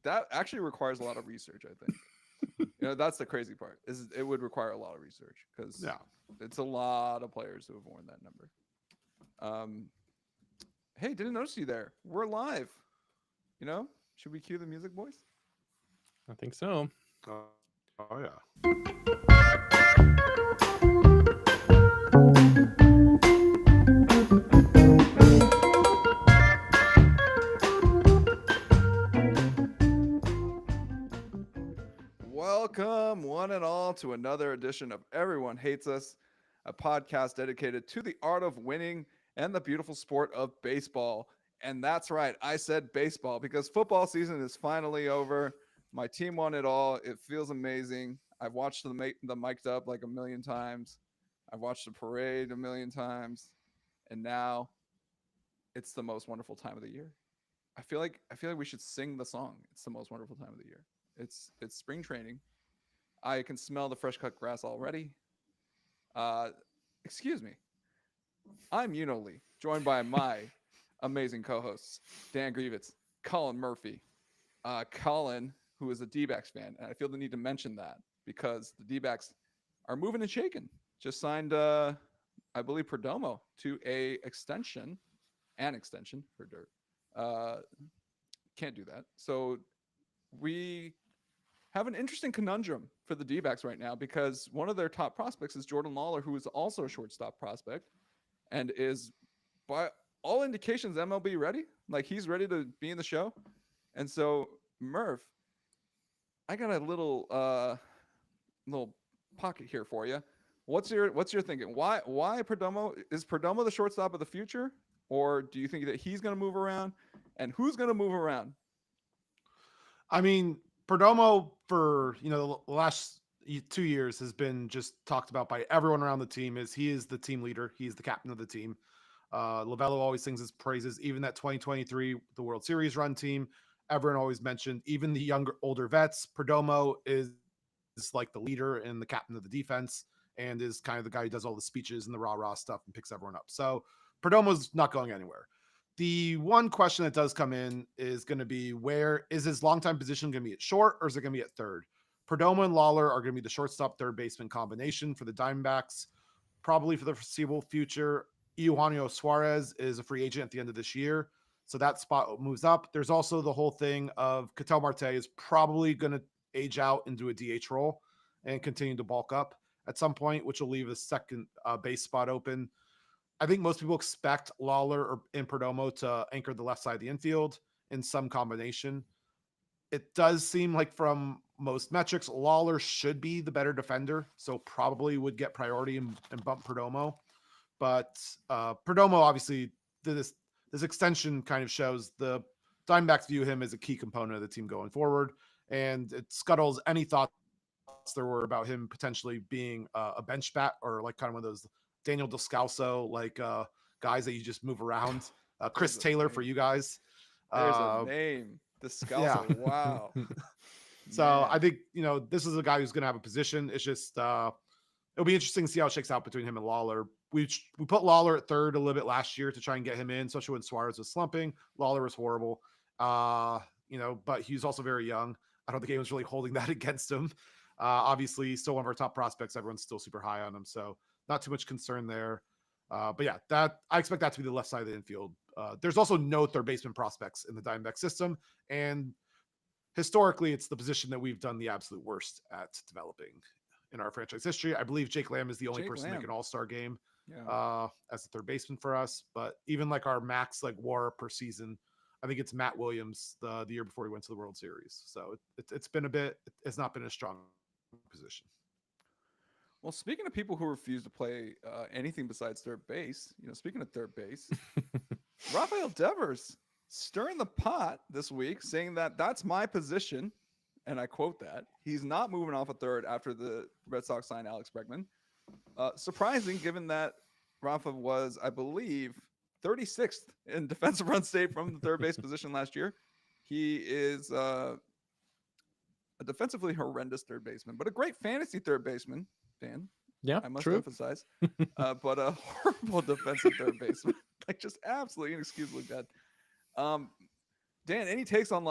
That actually requires a lot of research, I think. That's the crazy part. Is it would require a lot of research because Yeah. it's a lot of players who have worn that number. Um, hey, didn't notice you there. We're live. Should we cue the music, boys? I think so. Oh yeah. Welcome, one and all, to another edition of Everyone Hates Us, a podcast dedicated to the art of winning and the beautiful sport of baseball. And that's right, I said baseball because football season is finally over. My team won it all. It feels amazing. I've watched the mic'd up like a million times. I've watched the parade a million times, and now it's the most wonderful time of the year. I feel like we should sing the song. It's the most wonderful time of the year. It's spring training. I can smell the fresh cut grass already. Uh, excuse me. I'm Yuno Lee, joined by my amazing co-hosts Dan Grievitz, Colin Murphy, Colin, who is a D-backs fan, and I feel the need to mention that because the D-backs are moving and shaking. Just signed, I believe, Perdomo to an extension for dirt. Uh, can't do that. So we have an interesting conundrum for the D-backs right now because one of their top prospects is Jordan Lawler, who is also a shortstop prospect and is, by all indications, MLB ready. Like he's ready to be in the show. And so, Murph, I got a little pocket here for you. What's your thinking? Why Perdomo? Is Perdomo the shortstop of the future, or do you think that he's going to move around? And who's going to move around? I mean, Perdomo for the last 2 years has been just talked about by everyone around the team. He is the team leader. He's the captain of the team. Lovello always sings his praises. Even that 2023 the World Series run team, everyone always mentioned. Even the older vets, Perdomo is like the leader and the captain of the defense, and is kind of the guy who does all the speeches and the rah stuff and picks everyone up. So Perdomo's not going anywhere. The one question that does come in is going to be, where is his longtime position going to be at short, or is it going to be at third? Perdomo and Lawler are going to be the shortstop third baseman combination for the Diamondbacks, probably for the foreseeable future. Eugenio Suarez is a free agent at the end of this year, so that spot moves up. There's also the whole thing of Ketel Marte is probably going to age out into a DH role and continue to bulk up at some point, which will leave a second base spot open. I think most people expect Lawler or Perdomo to anchor the left side of the infield in some combination. It does seem like from most metrics, Lawler should be the better defender, so probably would get priority and bump Perdomo. But Perdomo, obviously, this extension kind of shows the Diamondbacks view him as a key component of the team going forward, and it scuttles any thoughts there were about him potentially being a bench bat or like kind of one of those Daniel Descalso guys that you just move around. Chris Taylor for you guys. There's a name. Yeah. Descalso. Wow. So I think this is a guy who's going to have a position. It's just it'll be interesting to see how it shakes out between him and Lawler. We put Lawler at third a little bit last year to try and get him in, especially when Suarez was slumping. Lawler was horrible, but he's also very young. I don't think anyone's really holding that against him. Obviously, still one of our top prospects. Everyone's still super high on him, so not too much concern there. But yeah, that I expect that to be the left side of the infield. There's also no third baseman prospects in the Diamondback system, and historically, it's the position that we've done the absolute worst at developing in our franchise history. I believe Jake Lamb is the only person to make an all-star game as a third baseman for us. But even like our max WAR per season, I think it's Matt Williams the year before he went to the World Series. So it's been a bit. It's not been a strong position. Well, speaking of people who refuse to play anything besides third base, speaking of third base, Rafael Devers stirring the pot this week, saying that that's my position, and I quote that. He's not moving off a third after the Red Sox signed Alex Bregman. Surprising, given that Rafa was, I believe, 36th in defensive run save from the third base position last year. He is a defensively horrendous third baseman, but a great fantasy third baseman, Dan. Yeah, I must true. emphasize. But a horrible defensive third baseman, just absolutely inexcusably bad. Dan, any takes on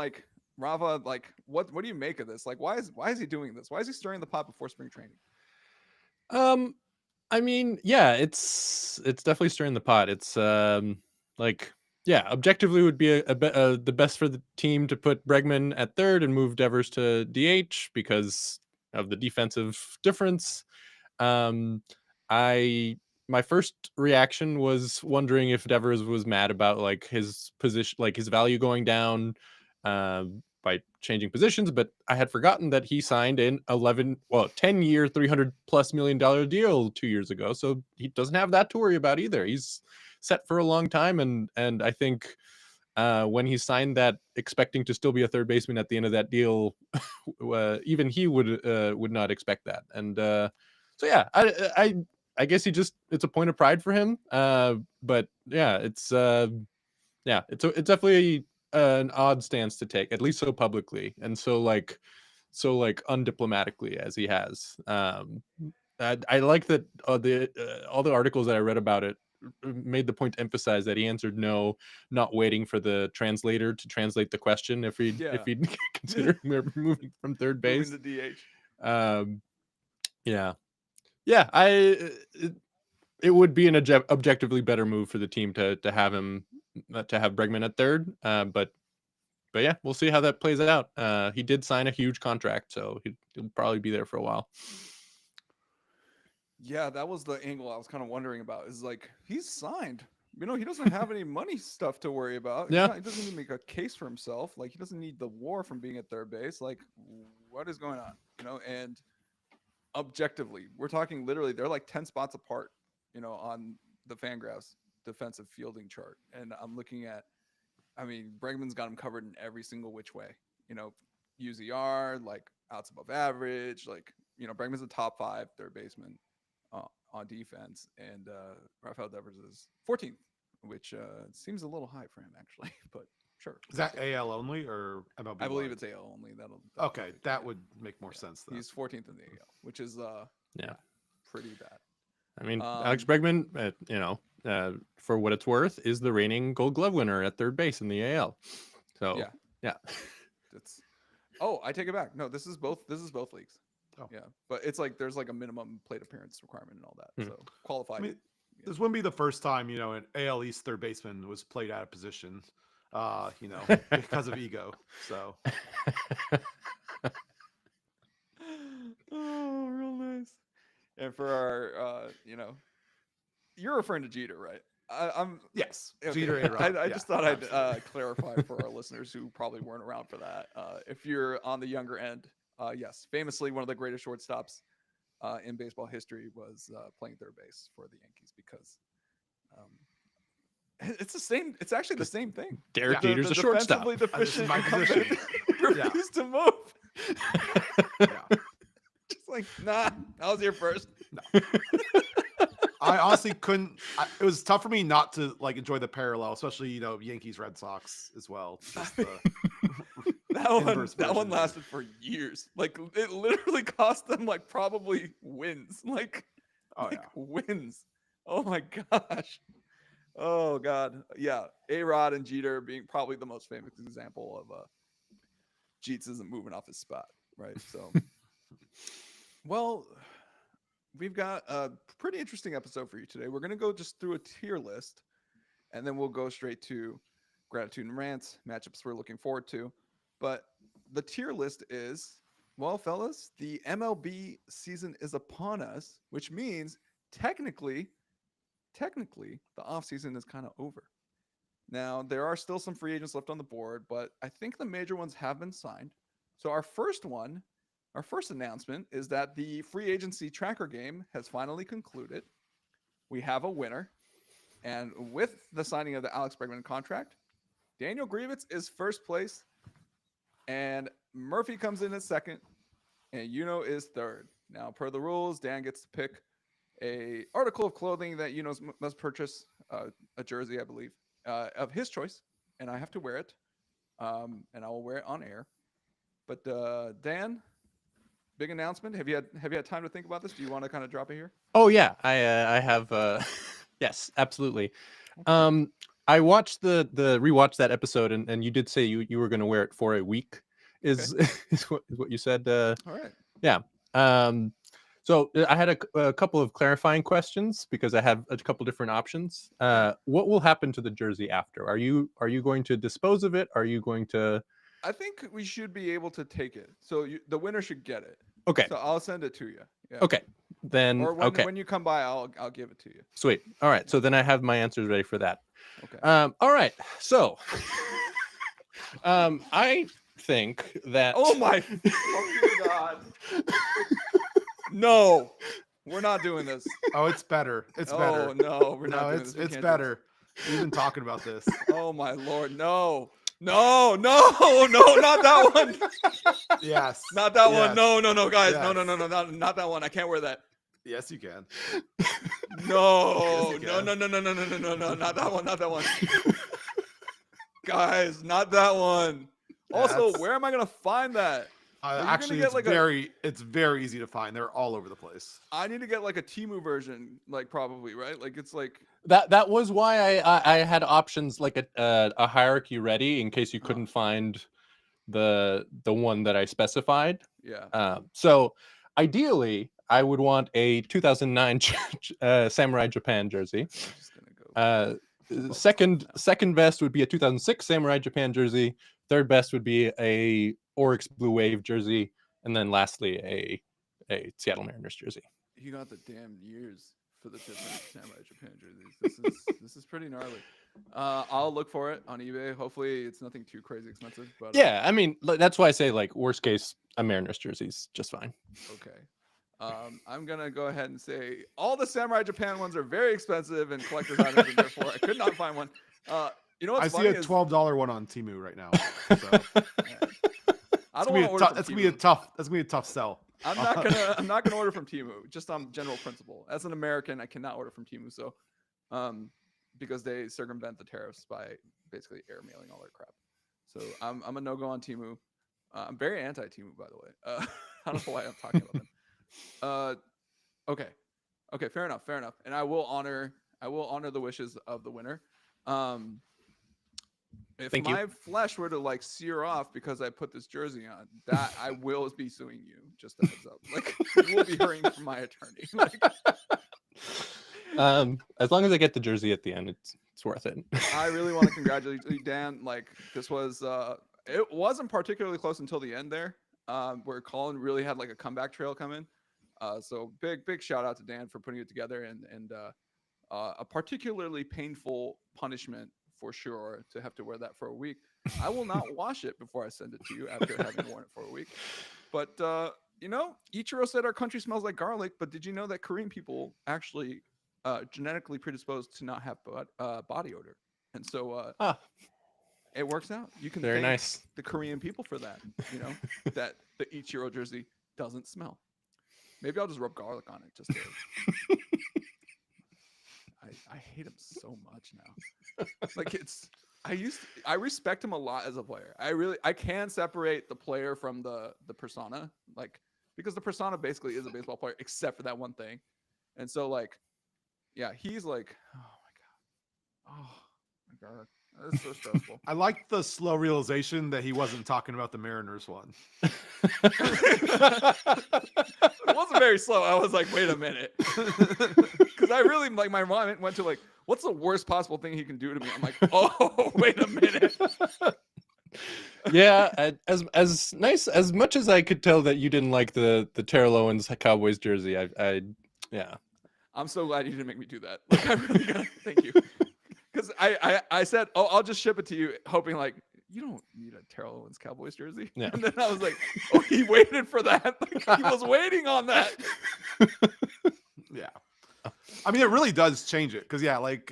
Rafa, like, what do you make of this? Like, why is he doing this? Why is he stirring the pot before spring training? I mean, yeah, it's definitely stirring the pot. It's like, yeah, objectively would be the best for the team to put Bregman at third and move Devers to DH because of the defensive difference. I My first reaction was wondering if Devers was mad about like his position, like his value going down by changing positions, but I had forgotten that he signed an 10-year, $300+ million deal 2 years ago. So he doesn't have that to worry about either. He's set for a long time, and I think when he signed that, expecting to still be a third baseman at the end of that deal, even he would not expect that. And so yeah, I guess it's a point of pride for him. But yeah, it's definitely an odd stance to take, at least so publicly and so undiplomatically as he has. I like that all the articles that I read about it made the point to emphasize that he answered no, not waiting for the translator to translate the question if he'd consider moving from third base. Moving to DH. Yeah. It would be an objectively better move for the team to have Bregman at third. But yeah, we'll see how that plays out. He did sign a huge contract, so he'll probably be there for a while. Yeah, that was the angle I was kind of wondering about. Is like, he's signed. He doesn't have any money stuff to worry about. Yeah. He doesn't need to make a case for himself. Like, he doesn't need the WAR from being at third base. Like, what is going on? And objectively, we're talking literally, they're like 10 spots apart, on the Fangraphs defensive fielding chart. And I'm looking at, Bregman's got him covered in every single which way. UZR, like outs above average, like, Bregman's a top 5 third baseman on defense, and Rafael Devers is 14th, which seems a little high for him actually, but sure. Is that AL only or MLB? I believe it's AL only. That'll okay, that would make more sense though. He's 14th in the AL, which is pretty bad. I mean, Alex Bregman, for what it's worth, is the reigning Gold Glove winner at third base in the AL. So yeah. I take it back. No, this is both leagues. Oh. Yeah, but it's like there's like a minimum plate appearance requirement and all that. So qualified. This wouldn't be the first time an AL East third baseman was played out of position, because of ego. So. Oh, real nice. And for our, you're referring to Jeter, right? I'm yes. Okay. Jeter, A-Rod. I just thought I'd clarify for our listeners who probably weren't around for that. If you're on the younger end, yes, famously one of the greatest shortstops in baseball history was playing third base for the Yankees because it's the same. It's actually the same thing. Derek Jeter's a shortstop. Deficient my position. refused to move. Just like, nah, I was here first. No. I honestly couldn't. It was tough for me not to like enjoy the parallel, especially Yankees Red Sox as well. Just that one lasted for years. Like it literally cost them like probably wins. Wins. Oh my gosh. Oh god. Yeah. A-Rod and Jeter being probably the most famous example of Jeets isn't moving off his spot, right? So well, we've got a pretty interesting episode for you today. We're going to go just through a tier list, and then we'll go straight to gratitude and rants, matchups we're looking forward to. But the tier list is, well, fellas, the MLB season is upon us, which means technically, the offseason is kind of over. Now, there are still some free agents left on the board, but I think the major ones have been signed. So our first announcement is that the free agency tracker game has finally concluded. We have a winner. And with the signing of the Alex Bregman contract, Daniel Grievitz is first place. And Murphy comes in at second. And Yuno is third. Now, per the rules, Dan gets to pick a article of clothing that Yuno must purchase, a jersey, I believe, of his choice. And I have to wear it. And I will wear it on air. But Dan, big announcement. Have you had time to think about this? Do you want to kind of drop it here? Oh yeah, I have. Yes, absolutely. I watched rewatched that episode, and you did say you were going to wear it for a week. is is what you said. All right. Yeah. So I had a couple of clarifying questions because I have a couple different options. What will happen to the jersey after? Are you going to dispose of it? Are you going to? I think we should be able to take it. So the winner should get it. Okay. So I'll send it to you. Yeah. Okay. Then Or when you come by, I'll give it to you. Sweet. All right. So then I have my answers ready for that. Okay. All right. So I think that Oh my fucking god. No. We're not doing this. Oh, it's better. It's better. Oh no, we're not No, doing it's this. We it's can't do better. We've been talking about this. this. Oh my lord. No. No, not that one. Yes. Not that Yes. one. No, guys. Yes. No, not that one. I can't wear that. Yes, you can. No, Yes, you no, can. no, not that one. Guys, not that one. Also, That's- where am I gonna find that? you gonna Actually, get it's like a- very easy to find. They're all over the place. I need to get like a Temu version, like probably, right? Like it's like that was why I had options like a hierarchy ready in case you couldn't find the one that I specified. yeah. So ideally, I would want a 2009 Samurai Japan jersey. I'm just gonna go. Second best would be a 2006 Samurai Japan jersey. Third best would be a Oryx Blue Wave jersey, and then lastly a Seattle Mariners jersey. You got the damn years for the different Samurai Japan jerseys. This is pretty gnarly. I'll look for it on eBay. Hopefully, it's nothing too crazy expensive. But Yeah, I mean that's why I say like worst case a Mariners jersey's just fine. Okay. I'm gonna go ahead and say all the Samurai Japan ones are very expensive and collector's items, and therefore I could not find one. You know what's I see funny a is $12 one on Temu right now. So I don't want to order from that's gonna be a Temu. tough sell. I'm not gonna order from Temu just on general principle. As an American, I cannot order from Temu. So, because they circumvent the tariffs by basically air mailing all their crap. So I'm a no go on Temu. I'm very anti Temu, by the way. I don't know why I'm talking about them. Okay, fair enough. And I will honor the wishes of the winner. If Thank you. my flesh were to like sear off because I put this jersey on, that I will be suing you. Just a heads up. Like you will be hearing from my attorney. Like, As long as I get the jersey at the end, it's worth it. I really want to congratulate you, Dan. Like this was it wasn't particularly close until the end there, where Colin really had like a comeback trail come in. So big shout out to Dan for putting it together and a particularly painful punishment for sure to have to wear that for a week. I will not wash it before I send it to you after having worn it for a week. But Ichiro said our country smells like garlic, but did you know that Korean people actually genetically predisposed to not have body odor? And so it works out. You can Very thank nice. the Korean people for that, that the Ichiro jersey doesn't smell. Maybe I'll just rub garlic on it just to I hate him so much now. Like I respect him a lot as a player. I can separate the player from the persona, like because the persona basically is a baseball player except for that one thing. And so like yeah, he's like, oh my god. That's so stressful. I like the slow realization that he wasn't talking about the Mariners one. It wasn't very slow. I was like, wait a minute. Because I really like my mind went to like, what's the worst possible thing he can do to me? I'm like, oh, wait a minute. Yeah, as nice as much as I could tell that you didn't like the Terrell Owens Cowboys jersey. I yeah. I'm so glad you didn't make me do that. Like I really gotta thank you. Because I said, oh, I'll just ship it to you, hoping like you don't need a Terrell Owens Cowboys jersey. Yeah. And then I was like, oh, he waited for that. Like, he was waiting on that. Yeah. I mean, it really does change it because, yeah, like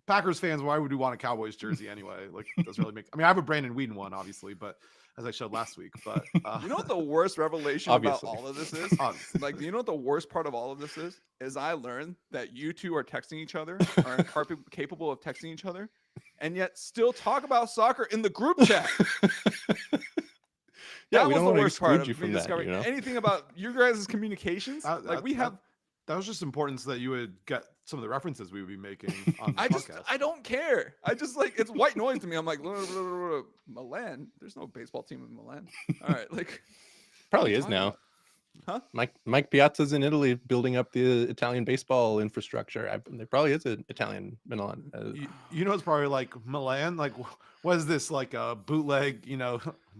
Packers fans, why would we want a Cowboys jersey anyway? Like, it doesn't really make. I mean, I have a Brandon Whedon one, obviously, but as I showed last week. But You know what the worst revelation Obviously. about all of this is? Obviously. Like, you know what the worst part of all of this is? Is I learned that you two are texting each other, are capable of texting each other, and yet still talk about soccer in the group chat. Yeah, That we was don't the want to worst part exclude of you me from that. discovering You know? anything about your guys' communications. Like we have That was just important so that you would get some of the references we would be making on the podcast. I don't care. I just like it's white noise to me. I'm like Milan. There's no baseball team in Milan. All right, like Probably what are you is talking now. about? Huh? Mike Piazza's in Italy building up the Italian baseball infrastructure. There probably is an Italian Milan. You know, it's probably like Milan. Like, what is this? Like a bootleg,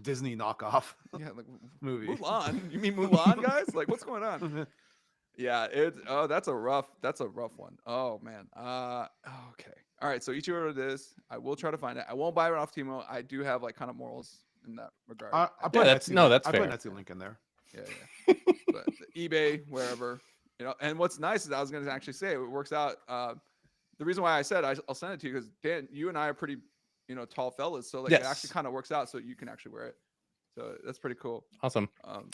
Disney knockoff Yeah, like movie. Mulan. You mean Mulan, guys? Like, what's going on? Yeah, that's a rough one. Oh man. Okay. All right. So Ichiro it is. I will try to find it. I won't buy it off Timo. I do have like kind of morals in that regard. I I put that's Etsy link- that's I put fair. an Etsy link in there. Yeah. But the eBay, wherever, and what's nice is I was going to actually say it works out. The reason why I said I'll send it to you because Dan, you and I are pretty, tall fellas, so like it actually Yes. kind of works out so you can actually wear it. So that's pretty cool. Awesome. Um,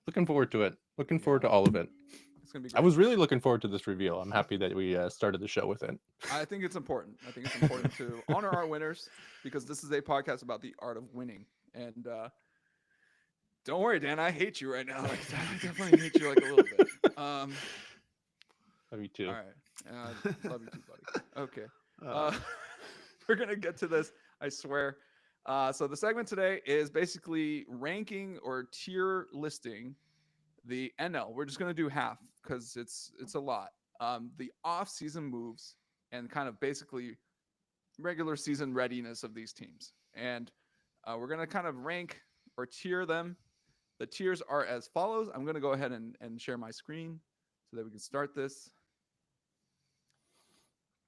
Looking forward to it. Looking forward to all of it. it's gonna be. I Great. was really looking forward to this reveal. I'm happy that we started the show with it. I think it's important. I think it's important to honor our winners because this is a podcast about the art of winning. And don't worry, Dan, I hate you right now. Like, I definitely hate you like a little bit. Love you too. All right. Love you too, buddy. Okay. We're going to get to this, I swear. So the segment today is basically ranking or tier listing the NL. We're just going to do half because it's a lot. The off-season moves and kind of basically regular season readiness of these teams. And we're going to kind of rank or tier them. The tiers are as follows. I'm going to go ahead and share my screen so that we can start this.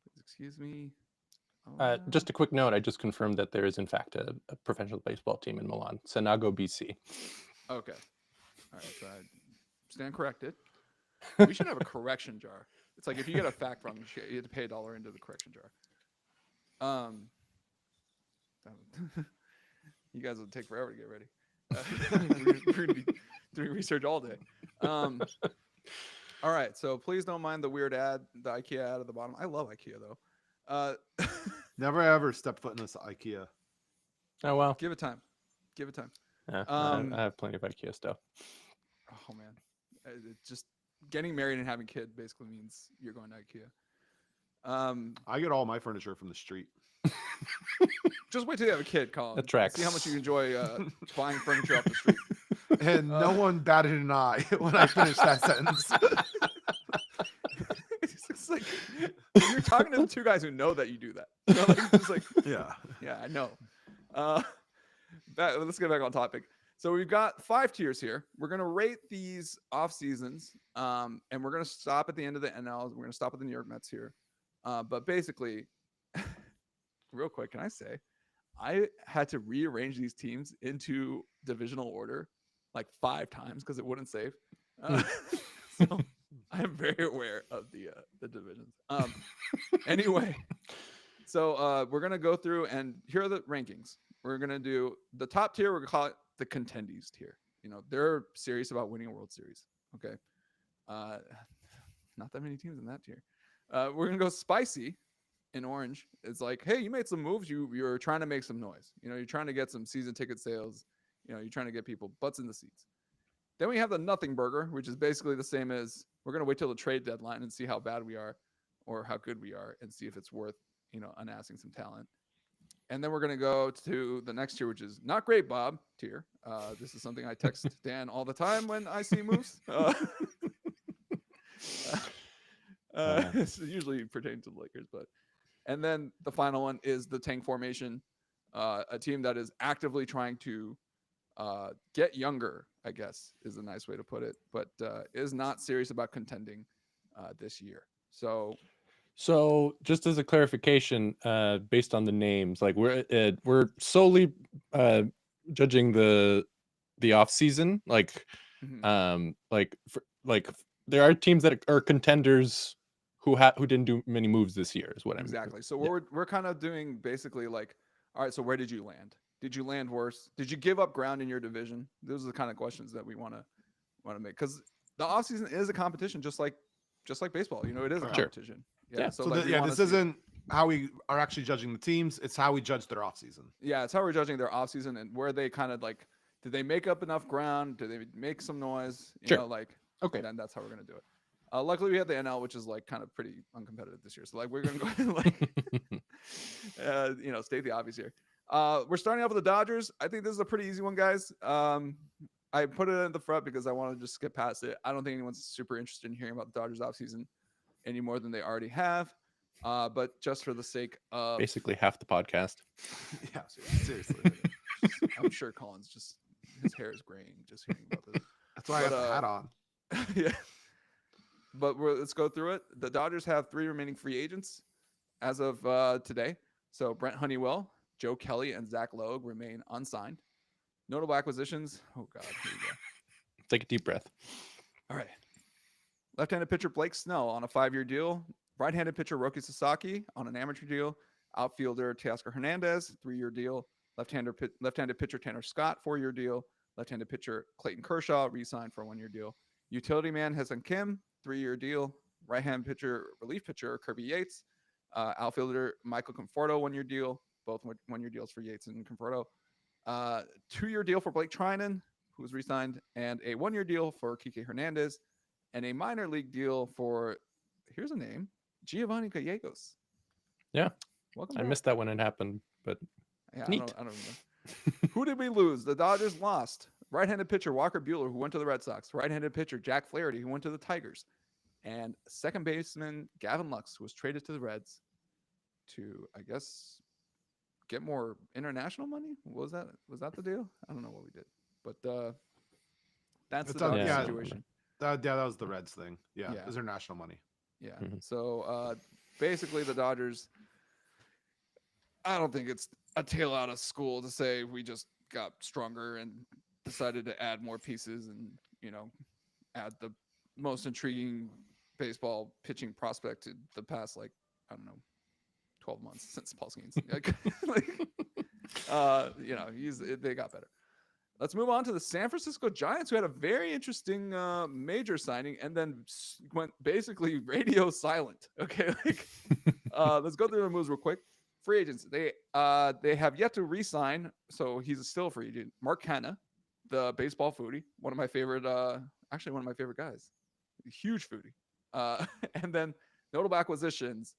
Please excuse me. Just a quick note. I just confirmed that there is, in fact, a professional baseball team in Milan, Senago, BC. Okay. All right. So I stand corrected. We should have a correction jar. It's like if you get a fact wrong, you have to pay $1 into the correction jar. You guys will take forever to get ready. We're going to be doing research all day. All right. So please don't mind the weird ad, the IKEA ad at the bottom. I love IKEA though. Never ever step foot in this IKEA. Oh, well. Give it time. Give it time. Yeah, I have plenty of IKEA stuff. Oh man, it just getting married and having kids basically means you're going to IKEA. I get all my furniture from the street. Just wait till you have a kid, Colin. That tracks. See how much you enjoy buying furniture off the street. And no one batted an eye when I finished that sentence. It's like you're talking to the two guys who know that you do that. It's like, yeah, I know. Let's get back on topic. So we've got 5 tiers here. We're going to rate these off seasons, and we're going to stop at the end of the NL. We're going to stop at the New York Mets here. But basically, real quick, can I say, I had to rearrange these teams into divisional order like 5 times because it wouldn't save. So I am very aware of the divisions. Anyway, so we're going to go through, and here are the rankings. We're going to do the top tier. We're going to call it the contendees tier. They're serious about winning a World Series. Okay. Not that many teams in that tier. We're going to go spicy in orange. It's like, hey, you made some moves. You're trying to make some noise. You're trying to get some season ticket sales. You're trying to get people butts in the seats. Then we have the nothing burger, which is basically the same as we're going to wait till the trade deadline and see how bad we are or how good we are and see if it's worth, unassing some talent. And then we're going to go to the next tier, which is not great, Bob tier. This is something I text Dan all the time when I see moves. This usually pertains to the Lakers, and then the final one is the tank formation, a team that is actively trying to get younger, I guess is a nice way to put it, but is not serious about contending this year. So just as a clarification, based on the names, like we're solely judging the off season, like there are teams that are contenders who didn't do many moves this year is what exactly. So we're kind of doing basically like, all right, so where did you land? Did you land worse? Did you give up ground in your division? Those are the kind of questions that we want to make, because the offseason is a competition, just like baseball. It is a competition. Yeah. So this isn't how we are actually judging the teams. It's how we judge their offseason. Yeah, it's how we're judging their offseason and where they kind of like, did they make up enough ground? Did they make some noise? Sure. Okay. Then that's how we're gonna do it. Luckily, we had the NL, which is like kind of pretty uncompetitive this year. So like we're gonna go ahead and like state the obvious here. We're starting off with the Dodgers. I think this is a pretty easy one, guys. I put it in the front because I want to just skip past it. I don't think anyone's super interested in hearing about the Dodgers offseason any more than they already have. But just for the sake of Basically half the podcast. Yeah, seriously. I'm sure Colin's just his hair is graying just hearing about this. That's why I have the hat on. Yeah. But let's go through it. The Dodgers have 3 remaining free agents as of today. So Brent Honeywell, Joe Kelly, and Zach Logue remain unsigned. Notable acquisitions. Oh, God. Here we go. Take a deep breath. All right. Left-handed pitcher Blake Snell on a 5-year deal. Right-handed pitcher Roki Sasaki on an amateur deal. Outfielder Teoscar Hernandez, 3-year deal. Left-handed pitcher Tanner Scott, 4-year deal. Left-handed pitcher Clayton Kershaw re-signed for a 1-year deal. Utility man Hyun-Sung Kim, 3-year deal. Right-hand pitcher, relief pitcher Kirby Yates. Outfielder Michael Conforto, 1-year deal. Both 1-year deals for Yates and Conforto. 2-year deal for Blake Trinan, who was re-signed, and a 1-year deal for Kike Hernandez, and a minor league deal for, here's a name, Giovanni Gallegos. Yeah. Welcome I back. missed that when it happened, but Yeah, neat. I don't know. Who did we lose? The Dodgers lost. Right-handed pitcher Walker Buehler, who went to the Red Sox. Right-handed pitcher Jack Flaherty, who went to the Tigers. And second baseman Gavin Lux, who was traded to the Reds to, I guess, get more international money. Was that the deal? I don't know what we did, but that's the Dodgers yeah. situation. That was the Reds thing. Yeah, Yeah. is their national money. Yeah. Mhm. So basically, the Dodgers. I don't think it's a tale out of school to say we just got stronger and decided to add more pieces and add the most intriguing baseball pitching prospect in the past 12 months since Paul Skeens. They got better. Let's move on to the San Francisco Giants, who had a very interesting major signing and then went basically radio silent. Okay, let's go through the moves real quick. Free agents, they have yet to re-sign, so he's still a free agent. Mark Hanna, the baseball foodie, one of my favorite guys, huge foodie. And then notable acquisitions: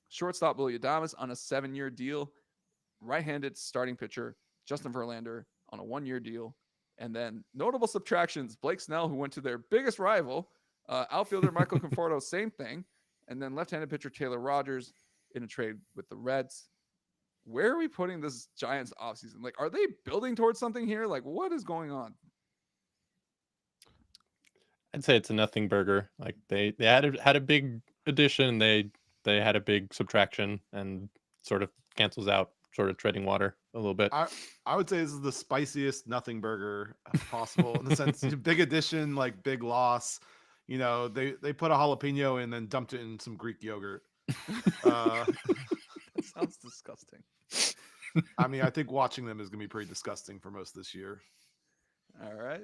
shortstop Willie Adames on a 7-year deal, right-handed starting pitcher Justin Verlander on a 1-year deal, and then notable subtractions: Blake Snell, who went to their biggest rival, outfielder Michael Conforto, same thing, and then left-handed pitcher Taylor Rogers in a trade with the Reds. Where are we putting this Giants offseason? Like, are they building towards something here? Like, what is going on? I'd say it's a nothing burger. Like they had a big addition, they had a big subtraction, and sort of cancels out, sort of treading water a little bit. I would say this is the spiciest nothing burger possible in the sense big addition, like big loss. They put a jalapeno in and then dumped it in some Greek yogurt. That sounds disgusting. I mean, I think watching them is going to be pretty disgusting for most this year. All right.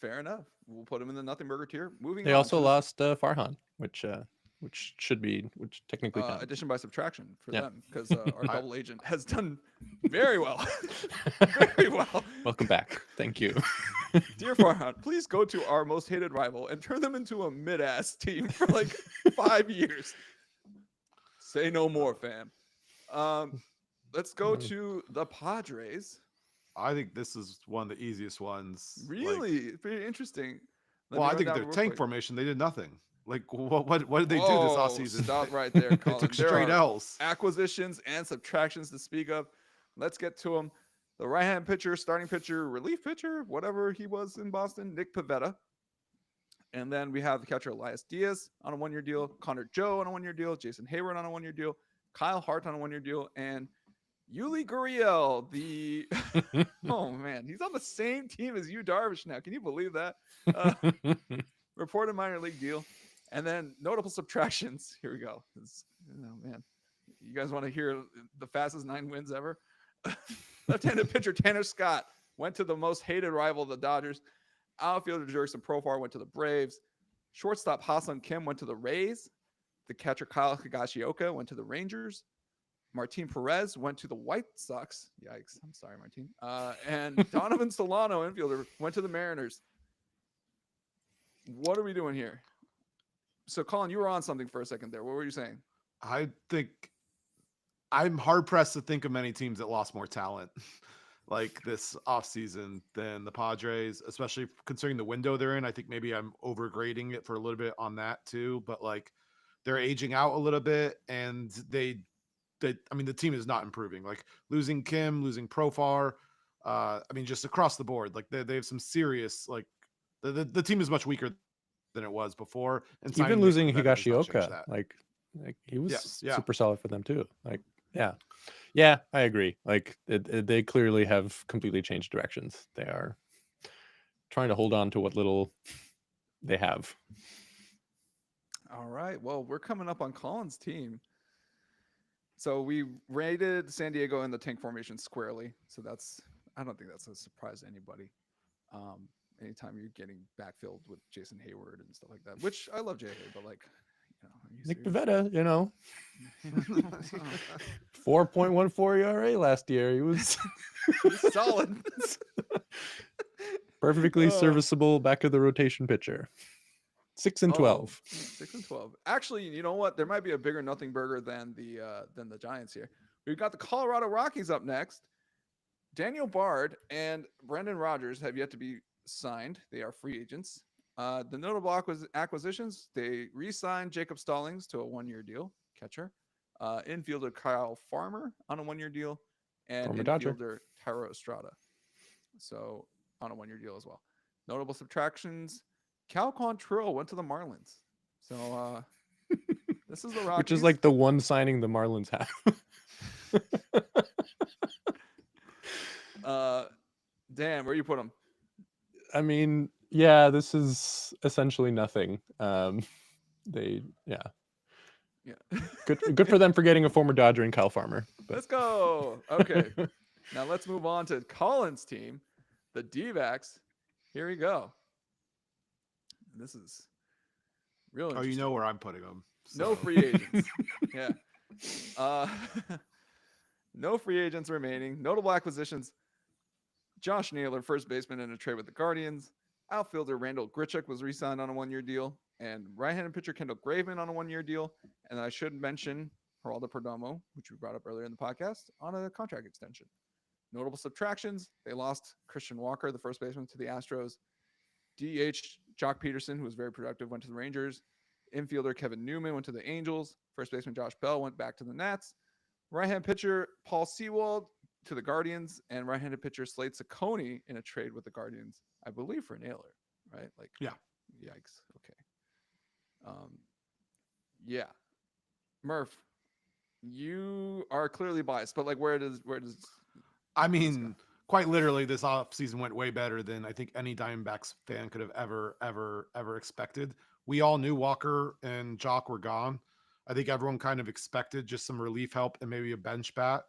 Fair enough. We'll put him in the nothing burger tier. Moving They on also to lost Farhan, which technically counts. addition by subtraction for Yeah. them, because our double agent has done very well. Very well. Welcome back. Thank you. Dear Farhan, please go to our most hated rival and turn them into a mid-ass team for like 5 years. Say no more, fam. Let's go to the Padres. I think this is one of the easiest ones. Really? Pretty interesting. Let Well, me I run think down their real tank quick. formation, they did nothing. Like, what did they do this Whoa, offseason? Stop right there, They Colin. took There straight are L's. acquisitions and subtractions to speak of. Let's get to them. The right-hand pitcher, starting pitcher, relief pitcher, whatever he was in Boston, Nick Pivetta. And then we have the catcher Elias Diaz on a 1-year deal, Connor Joe on a 1-year deal, Jason Hayward on a 1-year deal, Kyle Hart on a 1-year deal, and Yuli Gurriel, the oh man, he's on the same team as Yu Darvish now. Can you believe that? Reported minor league deal. And then notable subtractions. Here we go. Oh man, you guys want to hear the fastest 9 wins ever? Left-handed pitcher Tanner Scott went to the most hated rival, the Dodgers. Outfielder Jurickson Profar went to the Braves. Shortstop Ha-Seong Kim went to the Rays. The catcher Kyle Higashioka went to the Rangers. Martin Perez went to the White Sox. Yikes. I'm sorry, Martin. And Donovan Solano, infielder, went to the Mariners. What are we doing here? So, Colin, you were on something for a second there. What were you saying? I think I'm hard pressed to think of many teams that lost more talent like this offseason than the Padres, especially considering the window they're in. I think maybe I'm overgrading it for a little bit on that too, but like they're aging out a little bit, and I mean, the team is not improving. Like losing Kim, losing Profar. I mean, just across the board, like they have some serious like the team is much weaker than it was before. And Even signing Nick losing Pivetta does not change Higashioka, that. like he was Yes, yeah. super solid for them too. Like, yeah, I agree. Like they clearly have completely changed directions. They are trying to hold on to what little they have. All right. Well, we're coming up on Colin's team. So we rated San Diego in the tank formation squarely. So I don't think that's a surprise to anybody. Anytime you're getting backfilled with Jason Hayward and stuff like that, which I love JA, but like, Nick Pivetta, 4.14 ERA last year. He was solid. Perfectly serviceable back of the rotation pitcher. 6 and 12. 6 and 12. Actually, you know what? There might be a bigger nothing burger than the Giants here. We've got the Colorado Rockies up next. Daniel Bard and Brendan Rodgers have yet to be signed. They are free agents. The notable acquisitions, they re-signed Jacob Stallings to a 1-year deal, catcher. Infielder Kyle Farmer on a 1-year deal, and Former infielder Tyro Estrada. So on a 1-year deal as well. Notable subtractions, Cal Quantrill went to the Marlins. So this is the Rockies. Which is like the one signing the Marlins have. Dan, where you put him? I mean, yeah, this is essentially nothing. Good for them for getting a former Dodger and Kyle Farmer. But. Let's go. Okay. Now let's move on to Colin's team, the D-backs. Here we go. This is really. Oh, you know where I'm putting them. So. No free agents. Yeah. No free agents remaining. Notable acquisitions. Josh Naylor, first baseman in a trade with the Guardians. Outfielder Randall Grichuk was re-signed on a 1-year deal. And right-handed pitcher Kendall Graveman on a 1-year deal. And I should mention Geraldo Perdomo, which we brought up earlier in the podcast, on a contract extension. Notable subtractions. They lost Christian Walker, the first baseman, to the Astros. DH Jock Peterson, who was very productive, went to the Rangers. Infielder Kevin Newman went to the Angels. First baseman Josh Bell went back to the Nats. Right-hand pitcher Paul Sewald to the Guardians, and right-handed pitcher Slade Ciccone in a trade with the Guardians, I believe, for Naylor, right? Like, yeah. Yikes. Okay. Yeah. Murph, you are clearly biased, but like, where does? I mean, quite literally, this offseason went way better than I think any Diamondbacks fan could have ever expected. We all knew Walker and Jock were gone. I think everyone kind of expected just some relief help and maybe a bench bat.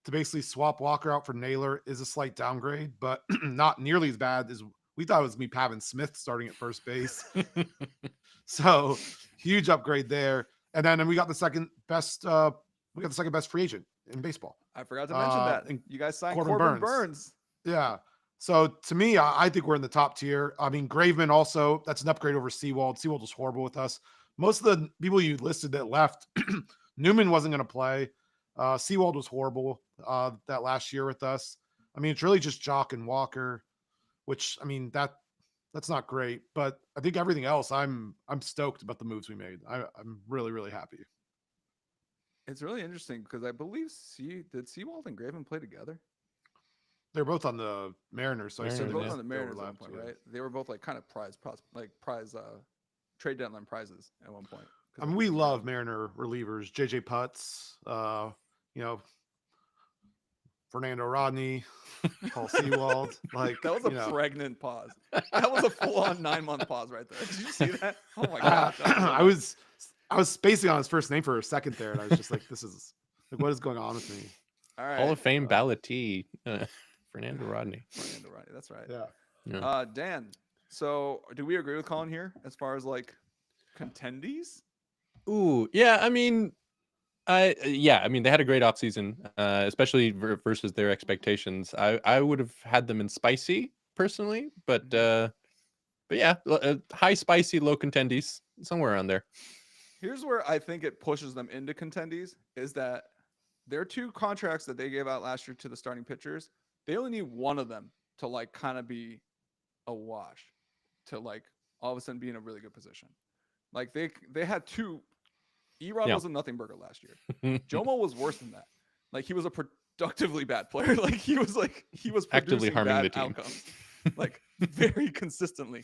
To basically swap Walker out for Naylor is a slight downgrade, but not nearly as bad as we thought it was me, Pavin Smith starting at first base. So huge upgrade there. And then we got the second best free agent in baseball. I forgot to mention that. And you guys signed Corbin Burns. Yeah. So to me, I think we're in the top tier. I mean, Graveman also, that's an upgrade over Sewald. Sewald was horrible with us. Most of the people you listed that left, Newman wasn't going to play. Sewald was horrible that last year with us. I mean, it's really just Jock and Walker, which, I mean, that's not great. But I think everything else, I'm stoked about the moves we made. I'm really, really happy. It's really interesting because I believe did Sewald and Graveman play together? They're both on the Mariners, so they're both on the Mariners at one point, right? They were both like kind of prize trade deadline prizes at one point. I mean, we love Mariner relievers, JJ Putz, Fernando Rodney, Paul Sewald. Like that was a pregnant pause. That was a full-on 9-month pause right there. Did you see that? Oh my gosh! I was spacing on his first name for a second there, and I was just like, "This is like, what is going on with me?" All right, Hall of Fame ballottee, Fernando Rodney. Fernando Rodney, that's right. Yeah. Dan. So, do we agree with Colin here as far as like contendees? Ooh, yeah. I mean, they had a great offseason, especially versus their expectations. I would have had them in spicy personally, but yeah, high spicy, low contendees. somewhere around there. Here's where I think it pushes them into contendies is that their 2 contracts that they gave out last year to the starting pitchers, they only need one of them to like kind of be a wash, to like all of a sudden be in a really good position. Like they had 2. Erod Yeah. was a nothing burger last year. Jomo was worse than that. Like he was a productively bad player. Like he was Actively producing harming bad the team. outcomes, like very consistently.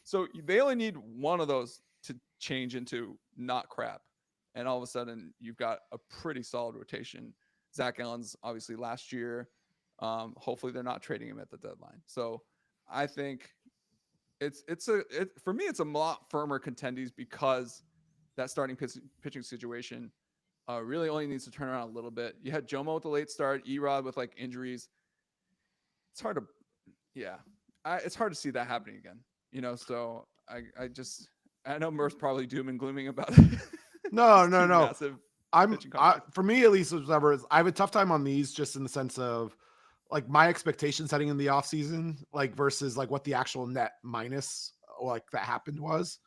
So they only need one of those to change into not crap, and all of a sudden you've got a pretty solid rotation. Zach Allen's obviously last year. Hopefully they're not trading him at the deadline. So I think for me it's a lot firmer contendies because that starting pitching situation really only needs to turn around a little bit. You had Jomo with the late start, Erod with like injuries. It's hard to, yeah, it's hard to see that happening again. So I know Murph's probably doom and glooming about it. No, These no, 2 no. massive pitching I contracts. for me at least, whatever, I have a tough time on these just in the sense of like my expectations heading in the offseason, like versus like what the actual net minus like that happened was.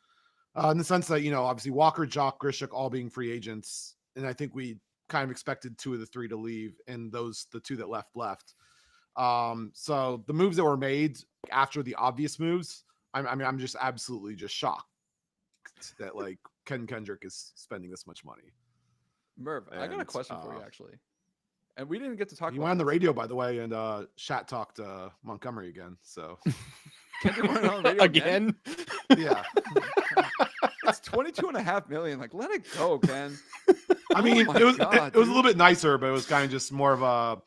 In the sense that, obviously Walker, Jock, Grishik all being free agents. And I think we kind of expected 2 of the 3 to leave, and the 2 that left. So the moves that were made after the obvious moves, I'm just absolutely just shocked that like Ken Kendrick is spending this much money. Murph, I got a And question for you actually. And we didn't get to talk he about went on the this. radio, by the way, and Shat talked Montgomery again. So Kendrick went on the radio again? yeah. It's 22.5 million. Like, let it go, Ken. I mean, my it was God, it was a little bit nicer, but it was kind of just more of a,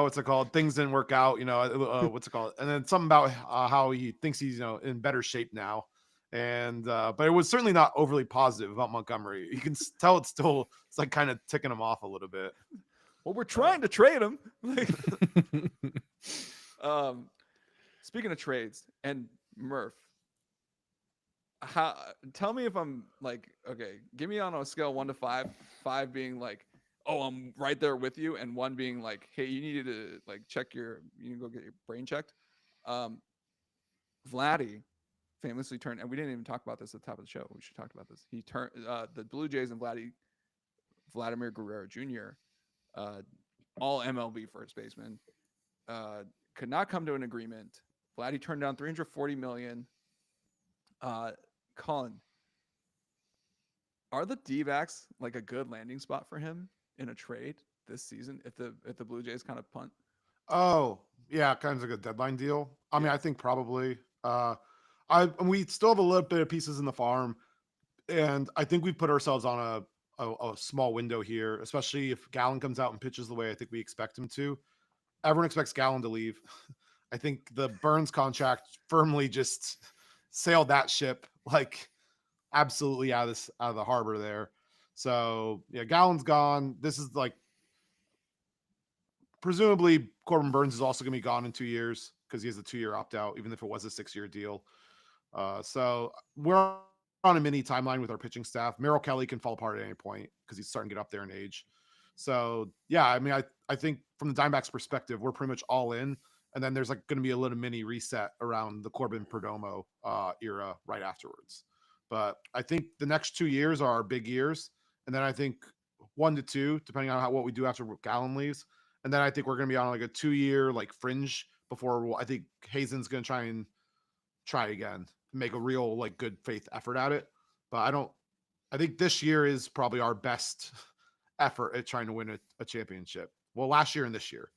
what's it called? Things didn't work out, what's it called? And then something about how he thinks he's in better shape now, and but it was certainly not overly positive about Montgomery. You can tell it's like kind of ticking him off a little bit. Well, we're trying to trade him. Speaking of trades and Murph, tell me if I'm like, okay, give me on a scale of 1 to 5, 5 being like, oh, I'm right there with you, and 1 being like, hey, you needed to like you need to go get your brain checked. Vladdy famously turned, and we didn't even talk about this at the top of the show. We should talk about this. He turned the Blue Jays and Vladimir Guerrero Jr., all MLB first baseman, could not come to an agreement. Vladdy turned down $340 million. Colin, are the D-backs like a good landing spot for him in a trade this season if the Blue Jays kind of punt? Oh, yeah, kind of like a deadline deal. I mean, I think probably. We still have a little bit of pieces in the farm, and I think we put ourselves on a small window here, especially if Gallen comes out and pitches the way I think we expect him to. Everyone expects Gallen to leave. I think the Burns contract firmly just sailed that ship like absolutely out of the harbor there. So yeah, Gallen's gone. This is like presumably Corbin Burns is also going to be gone in 2 years because he has a 2-year opt out, even if it was a 6-year deal. So we're on a mini timeline with our pitching staff. Merrill Kelly can fall apart at any point because he's starting to get up there in age. So yeah, I mean, I think from the Diamondbacks perspective, we're pretty much all in. And then there's like going to be a little mini reset around the Corbin Perdomo era right afterwards. But I think the next 2 years are our big years. And then I think 1 to 2, depending on what we do after Gallen leaves. And then I think we're going to be on like a 2-year like fringe before I think Hazen's going to try again, make a real like good faith effort at it. But I think this year is probably our best effort at trying to win a championship. Well, last year and this year.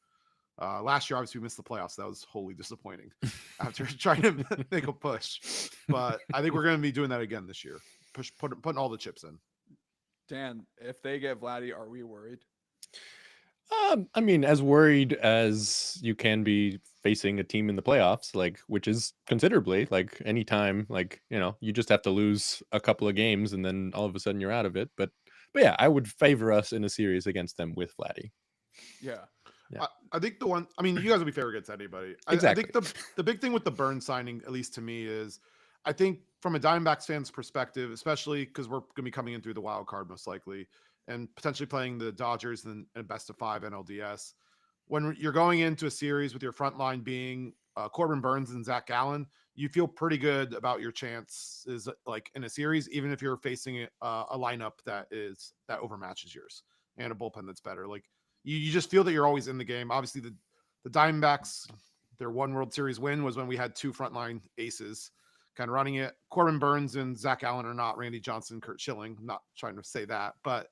Last year, obviously, we missed the playoffs. That was wholly disappointing after trying to make a push. But I think we're going to be doing that again this year. Putting all the chips in. Dan, if they get Vladdy, are we worried? I mean, as worried as you can be facing a team in the playoffs, like, which is considerably, like, anytime, like, you just have to lose a couple of games and then all of a sudden you're out of it. But yeah, I would favor us in a series against them with Vladdy. Yeah. I think you guys will be fair against anybody. Exactly. I think the big thing with the Burns signing, at least to me, is I think from a Diamondbacks fan's perspective, especially because we're going to be coming in through the wild card most likely and potentially playing the Dodgers in a best of 5 NLDS. When you're going into a series with your front line being Corbin Burns and Zach Gallen, you feel pretty good about your chances like in a series, even if you're facing a lineup that overmatches yours and a bullpen that's better. Like you just feel that you're always in the game. Obviously, the Diamondbacks, their one World Series win was when we had two frontline aces kind of running it. Corbin Burns and Zach Allen are not Randy Johnson, Kurt Schilling. I'm not trying to say that, but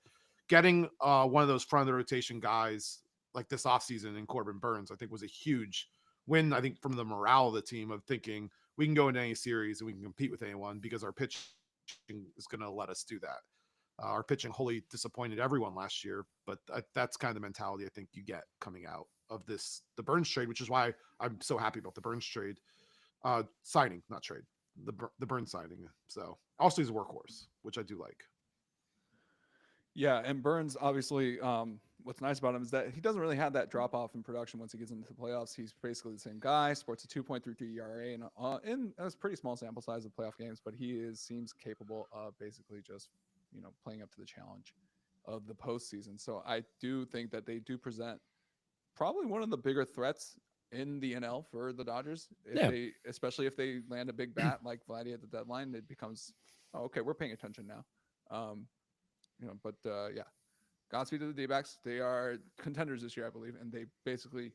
getting one of those front of the rotation guys like this offseason in Corbin Burns, I think was a huge win. I think from the morale of the team of thinking we can go into any series and we can compete with anyone because our pitching is going to let us do that. Our pitching wholly disappointed everyone last year, but that's kind of the mentality I think you get coming out of the Burns trade, which is why I'm so happy about the Burns trade signing, not trade, the Burns signing. So also he's a workhorse, which I do like. Yeah, and Burns obviously, what's nice about him is that he doesn't really have that drop off in production once he gets into the playoffs. He's basically the same guy. Sports a 2.33 ERA in a pretty small sample size of playoff games, but seems capable of basically just playing up to the challenge of the postseason. So I do think that they do present probably one of the bigger threats in the NL for the Dodgers. Especially if they land a big bat like Vladdy at the deadline, it becomes okay, we're paying attention now. Yeah, Godspeed to the D-backs. They are contenders this year, I believe, and they basically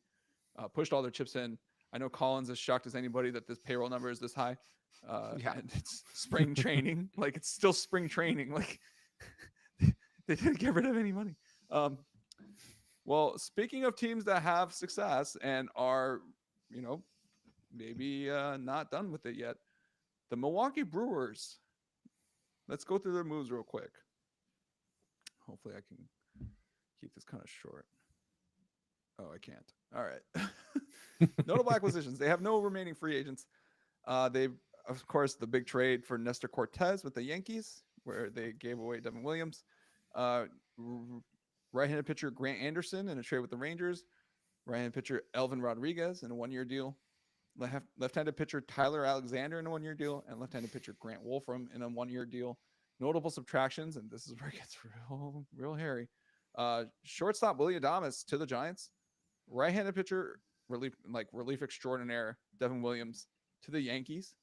pushed all their chips in. I know Collins is shocked as anybody that this payroll number is this high. And it's spring training. Like, it's still spring training. Like, they didn't get rid of any money. Well, speaking of teams that have success and are, maybe not done with it yet, the Milwaukee Brewers. Let's go through their moves real quick. Hopefully I can keep this kind of short. Oh, I can't. All right. Notable acquisitions. They have no remaining free agents. They've, of course, the big trade for Nestor Cortez with the Yankees, where they gave away Devin Williams. Right-handed pitcher Grant Anderson in a trade with the Rangers. Right-handed pitcher Elvin Rodriguez in a one-year deal. Left-handed pitcher Tyler Alexander in a one-year deal. And left-handed pitcher Grant Wolfram in a one-year deal. Notable subtractions, and this is where it gets real hairy. Shortstop Willie Adames to the Giants. Right-handed pitcher, relief extraordinaire, Devin Williams to the Yankees.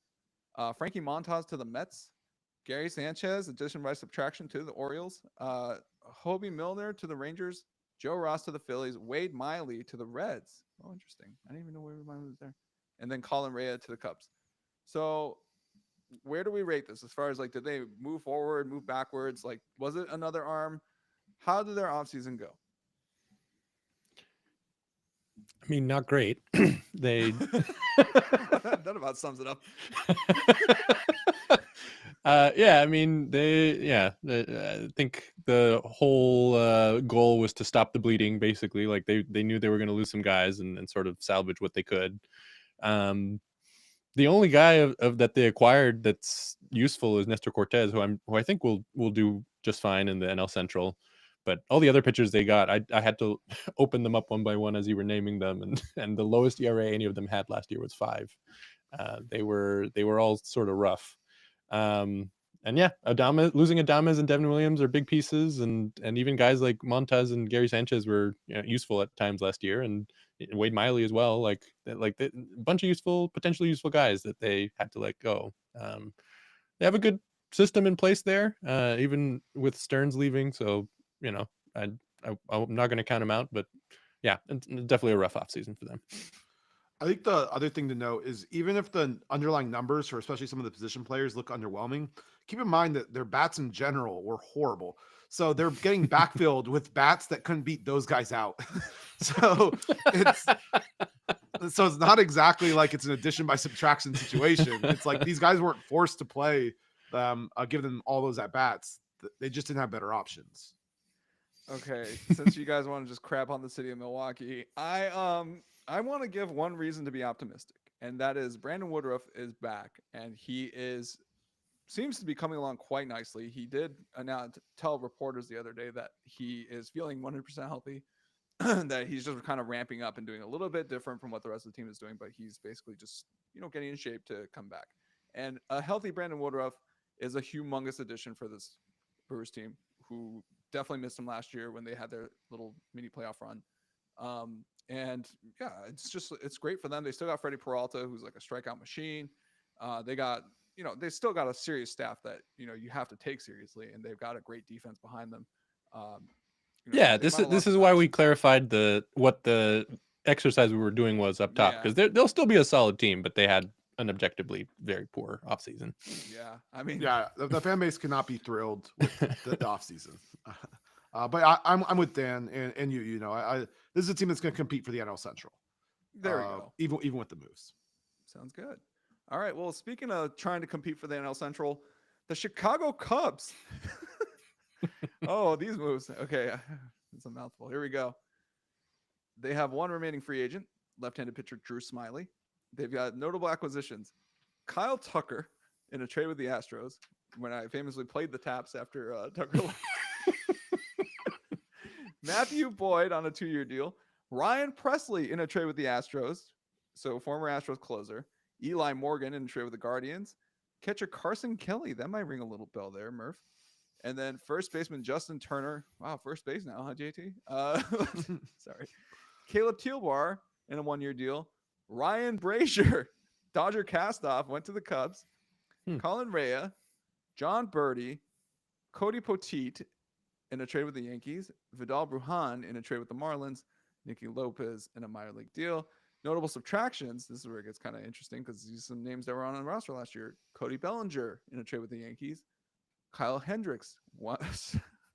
Frankie Montas to the Mets. Gary Sanchez, addition by subtraction, to the Orioles. Hobie Milner to the Rangers. Joe Ross to the Phillies. Wade Miley to the Reds. Oh, interesting. I didn't even know Wade Miley was there. And then Colin Rea to the Cubs. So where do we rate this as far as, like, did they move forward, move backwards? Like, was it another arm? How did their offseason go? I mean, not great. They That about sums it up. I mean, I think the whole goal was to stop the bleeding, basically. Like, they knew they were going to lose some guys and sort of salvage what they could. The only guy of that they acquired that's useful is Nestor Cortez, who I think will do just fine in the NL Central. But all the other pitchers they got, I had to open them up one by one as you were naming them, and the lowest ERA any of them had last year was 5. They were all sort of rough. And yeah, losing Adames and Devin Williams are big pieces, and even guys like Montez and Gary Sanchez were useful at times last year, and Wade Miley as well. Like a bunch of potentially useful guys that they had to let go. They have a good system in place there, even with Stearns leaving. So I'm not going to count them out, but yeah, it's definitely a rough offseason for them. I think the other thing to note is even if the underlying numbers for especially some of the position players look underwhelming, keep in mind that their bats in general were horrible. So they're getting backfilled with bats that couldn't beat those guys out. So it's not exactly like it's an addition by subtraction situation. It's like these guys weren't forced to play give them all those at bats. They just didn't have better options. Okay, since you guys want to just crap on the city of Milwaukee, I want to give one reason to be optimistic, and that is Brandon Woodruff is back, and he seems to be coming along quite nicely. He did tell reporters the other day that he is feeling 100% healthy, that he's just kind of ramping up and doing a little bit different from what the rest of the team is doing, but he's basically just getting in shape to come back. And a healthy Brandon Woodruff is a humongous addition for this Brewers team, who definitely missed him last year when they had their little mini playoff run. And yeah, it's great for them. They still got Freddie Peralta, who's like a strikeout machine. They got, they still got a serious staff that, you have to take seriously, and they've got a great defense behind them. Um, Yeah, they this might is have this lost is some why we options. clarified what the exercise we were doing was up top, Yeah. because they'll still be a solid team, but they had an objectively very poor offseason. Yeah. I mean, Yeah, the fan base cannot be thrilled with the offseason. But I'm with Dan and you. This is a team that's going to compete for the NL Central. there we go. Even with the moves. Sounds good. All right. Well, speaking of trying to compete for the NL Central, the Chicago Cubs. Oh, these moves. Okay. It's a mouthful. Here we go. They have one remaining free agent, left-handed pitcher Drew Smiley. They've got notable acquisitions: Kyle Tucker in a trade with the Astros, when I famously played the taps after Tucker left. Matthew Boyd on a 2-year deal. Ryan Presley in a trade with the Astros, so former Astros closer. Eli Morgan in a trade with the Guardians. Catcher Carson Kelly, that might ring a little bell there, Murph. And then first baseman Justin Turner. Wow, first base now, huh, JT? Sorry. Caleb Tealbar in a 1-year deal. Ryan Brazier, Dodger castoff, went to the Cubs. Colin Rea, John Birdie, Cody Poteet in a trade with the Yankees. Vidal Brujan in a trade with the Marlins. Nicky Lopez in a minor league deal. Notable subtractions. This is where it gets kind of interesting because these are some names that were on the roster last year. Cody Bellinger in a trade with the Yankees. Kyle Hendricks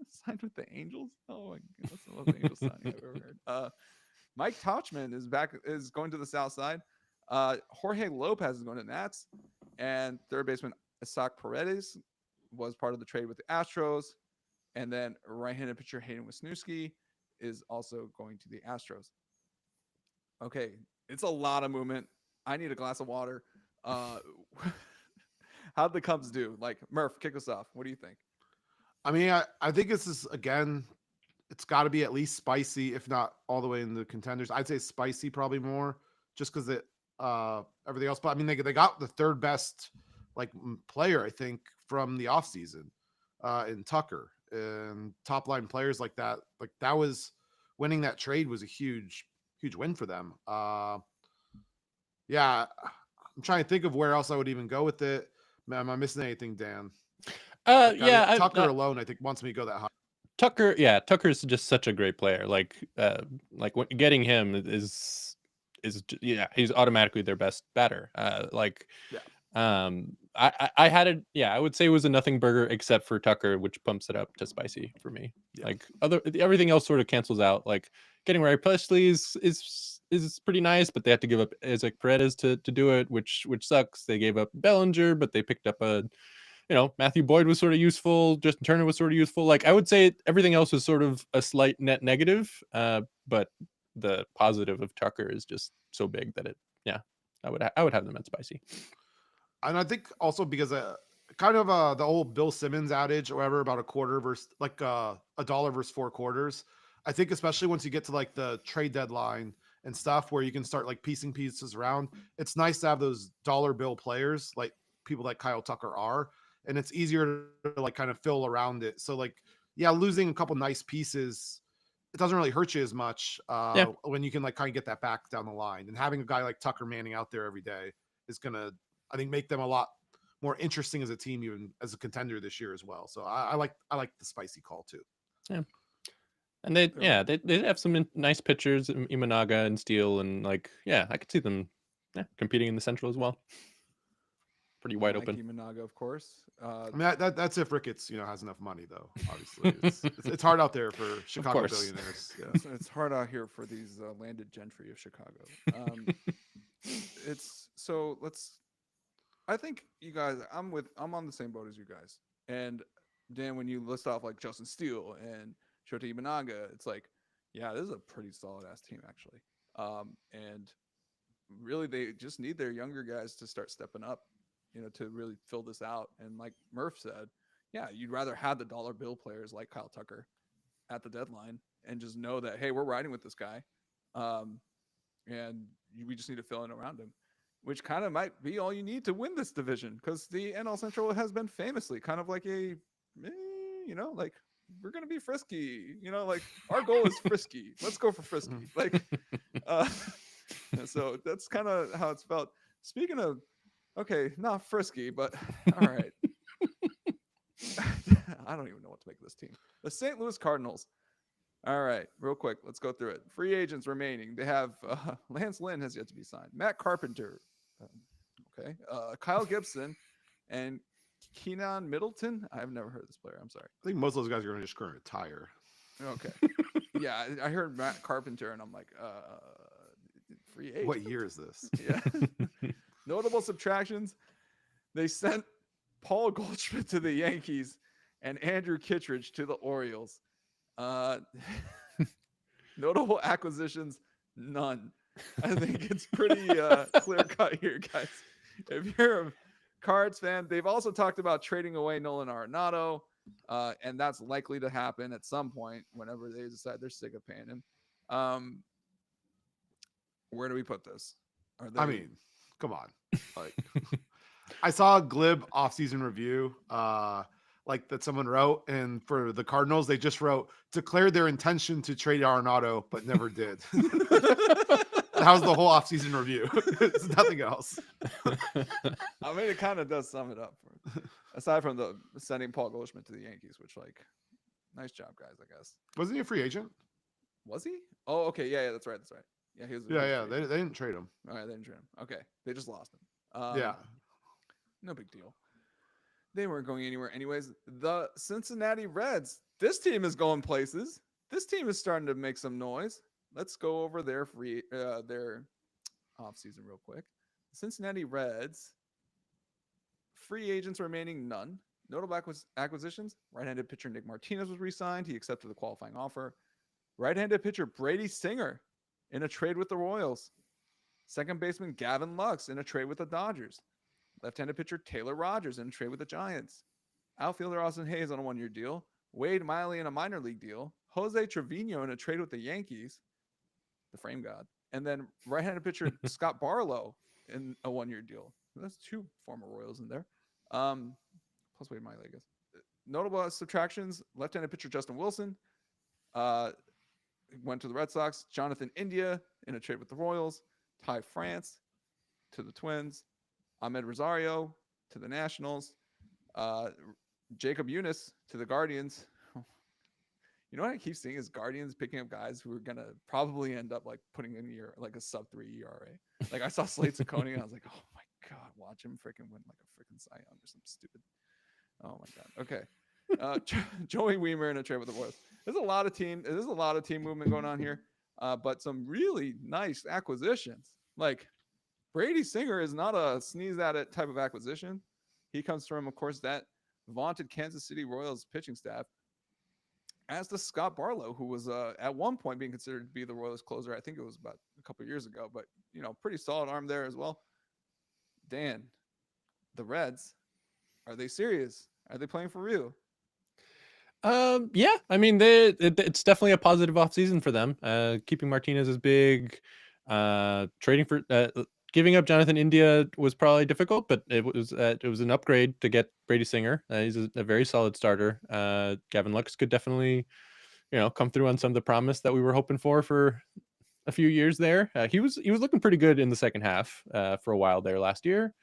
signed with the Angels. Oh my goodness, that's the most Angels signing I've ever heard. Mike Tauchman is going to the South Side. Jorge Lopez is going to Nats, and third baseman Isaac Paredes was part of the trade with the Astros, and then right-handed pitcher Hayden Wisniewski is also going to the Astros. Okay, it's a lot of movement. I need a glass of water. How'd the Cubs do? Like, Murph, kick us off. What do you think? I mean, I think this is, again, it's got to be at least spicy, if not all the way in the contenders. I'd say spicy probably more, just because everything else. But I mean, they got the third best player, I think, from the offseason in Tucker, and top line players like that. Like, that was winning that trade was a huge win for them. Yeah, I'm trying to think of where else I would even go with it. Man, am I missing anything, Dan? Tucker alone, I think, wants me to go that high. Tucker's just such a great player. Getting him is he's automatically their best batter. I had it. Yeah, I would say it was a nothing burger except for Tucker, which pumps it up to spicy for me. Yeah. Everything else sort of cancels out. Like getting Ryan Presley is pretty nice, but they had to give up Isaac Paredes to do it, which sucks. They gave up Bellinger, but they picked up Matthew Boyd was sort of useful. Justin Turner was sort of useful. Like I would say everything else was sort of a slight net negative, but the positive of Tucker is just so big that I would have them at spicy. And I think also because kind of the old Bill Simmons adage or whatever about a quarter versus a dollar versus 4 quarters. I think especially once you get to the trade deadline and stuff where you can start piecing pieces around, it's nice to have those dollar bill players like people like Kyle Tucker are, and it's easier to kind of fill around it. So losing a couple nice pieces, it doesn't really hurt you as much when you can kind of get that back down the line. And having a guy like Tucker Manning out there every day is gonna, I think, make them a lot more interesting as a team, even as a contender this year as well. So I like the spicy call too. Yeah. And they have some nice pitchers, Imanaga and Steele, and I could see them competing in the Central as well. Pretty wide open. Imanaga, of course. I mean, that's if Ricketts has enough money, though. Obviously, it's hard out there for Chicago billionaires. Yeah. It's hard out here for these landed gentry of Chicago. I think you guys, I'm on the same boat as you guys. And Dan, when you list off Justin Steele and Shota Imanaga, it's this is a pretty solid ass team actually. And really they just need their younger guys to start stepping up, to really fill this out. And like Murph said, you'd rather have the dollar bill players like Kyle Tucker at the deadline and just know that, hey, we're riding with this guy. And we just need to fill in around him, which kind of might be all you need to win this division, because the NL Central has been famously kind of like a, we're gonna be frisky. You know, like our goal is frisky. Let's go for frisky. Like, so that's kind of how it's felt. Speaking of, okay, not frisky, but all right. I don't even know what to make of this team. The St. Louis Cardinals. All right, real quick, let's go through it. Free agents remaining. They have Lance Lynn has yet to be signed. Matt Carpenter, okay, Kyle Gibson, and Keenan Middleton. I've never heard of this player. I'm sorry. I think most of those guys are going to just going to retire. Okay, yeah, I heard Matt Carpenter, and I'm like, free agent. What year is this? Yeah. Notable subtractions. They sent Paul Goldschmidt to the Yankees and Andrew Kittredge to the Orioles. Notable acquisitions, none. I think it's pretty clear cut here, guys. If you're a Cards fan, they've also talked about trading away Nolan Arenado, and that's likely to happen at some point whenever they decide they're sick of paying him. Where do we put this? I mean, come on. Like, I saw a glib offseason review, like that someone wrote, and for the Cardinals, they just wrote declared their intention to trade Arenado, but never did. That was the whole offseason review. It's nothing else. I mean, it kind of does sum it up. Aside from the sending Paul Goldschmidt to the Yankees, which, like, nice job, guys. I guess. Wasn't he a free agent? Was he? Oh, okay. Yeah, that's right. That's right. Yeah, he was. Yeah. They didn't trade him. All right, they didn't trade him. Okay, they just lost him. Yeah. No big deal. They weren't going anywhere anyways. The Cincinnati Reds. This team is going places. This team is starting to make some noise. Let's go over their offseason real quick. Cincinnati Reds. Free agents remaining, none. Notable acquisitions. Right-handed pitcher Nick Martinez was re-signed. He accepted the qualifying offer. Right-handed pitcher Brady Singer in a trade with the Royals. Second baseman Gavin Lux in a trade with the Dodgers. Left-handed pitcher Taylor Rogers in a trade with the Giants. Outfielder Austin Hayes on a one-year deal. Wade Miley in a minor league deal. Jose Trevino in a trade with the Yankees. The frame god. And then right-handed pitcher Scott Barlow in a one-year deal. That's two former Royals in there. Plus Wade Miley, I guess. Notable subtractions. Left-handed pitcher Justin Wilson. Went to the Red Sox. Jonathan India in a trade with the Royals. Ty France to the Twins. Ahmed Rosario to the Nationals. Jacob Eunice to the Guardians. You know what I keep seeing is Guardians picking up guys who are going to probably end up like putting in like a sub-3 ERA. Like I saw Slade Ciccone and I was like, oh my God, watch him freaking win like a freaking Cy Young or some stupid. Oh my God. Okay. Joey Weimer in a trade with the Royals. There's a lot of team movement going on here. But some really nice acquisitions. Like Brady Singer is not a sneeze at it type of acquisition. He comes from, of course, that vaunted Kansas City Royals pitching staff. As does Scott Barlow, who was at one point being considered to be the Royals closer. I think it was about a couple years ago, but pretty solid arm there as well. Dan, the Reds, are they serious? Are they playing for real? Yeah, I mean, it's definitely a positive offseason for them. Keeping Martinez is big. Trading for giving up Jonathan India was probably difficult, but it was an upgrade to get Brady Singer. He's a very solid starter. Gavin Lux could definitely, come through on some of the promise that we were hoping for a few years there. He was looking pretty good in the second half for a while there last year.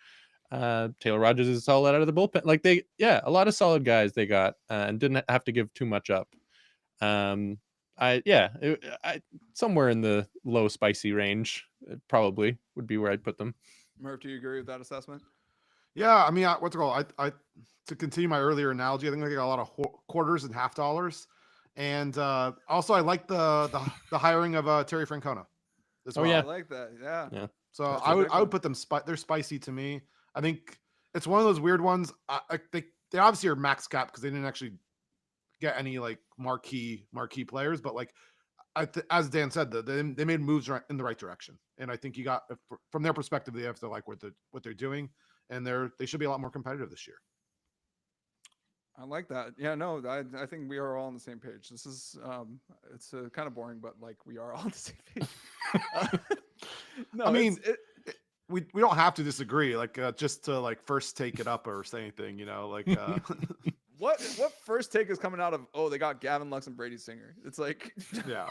Taylor Rogers is solid out of the bullpen. Like a lot of solid guys they got and didn't have to give too much up. Somewhere in the low spicy range probably would be where I'd put them. Murph, do you agree with that assessment? Yeah, I mean, what's it called? I to continue my earlier analogy, I think they got a lot of quarters and half dollars, and also I like the hiring of Terry Francona as well. I like that. Yeah. So I would put them. They're spicy to me. I think it's one of those weird ones. They obviously are max cap because they didn't actually get any like marquee players, but like as Dan said, they made moves in the right direction, and I think you got from their perspective they have to like what they're doing, and they should be a lot more competitive this year. I like that. Yeah, no, I think we are all on the same page. This is it's kind of boring, but like we are all on the same page. No, I mean. We don't have to disagree, like just to like first take it up or say anything, like. what first take is coming out of, oh, they got Gavin Lux and Brady Singer? It's like, Yeah.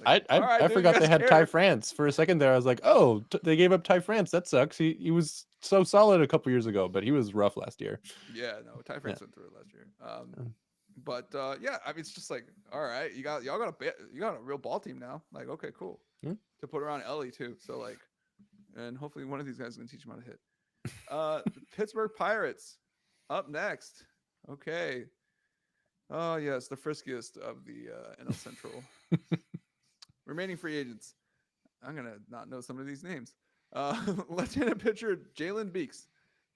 like, all right, I dude, forgot you they guys had care. Ty France for a second there. I was like, oh, they gave up Ty France. That sucks. He was so solid a couple years ago, but he was rough last year. Yeah, no, Ty Yeah. France went through it last year. Mm. But yeah, I mean, it's just like, all right, you got a real ball team now. Like, okay, cool. Hmm. To put around Ellie too. So like, and hopefully one of these guys is gonna teach him how to hit. The Pittsburgh Pirates up next. Okay. Oh yes, the friskiest of the NL Central. Remaining free agents. I'm gonna not know some of these names. Left-handed pitcher Jalen Beeks.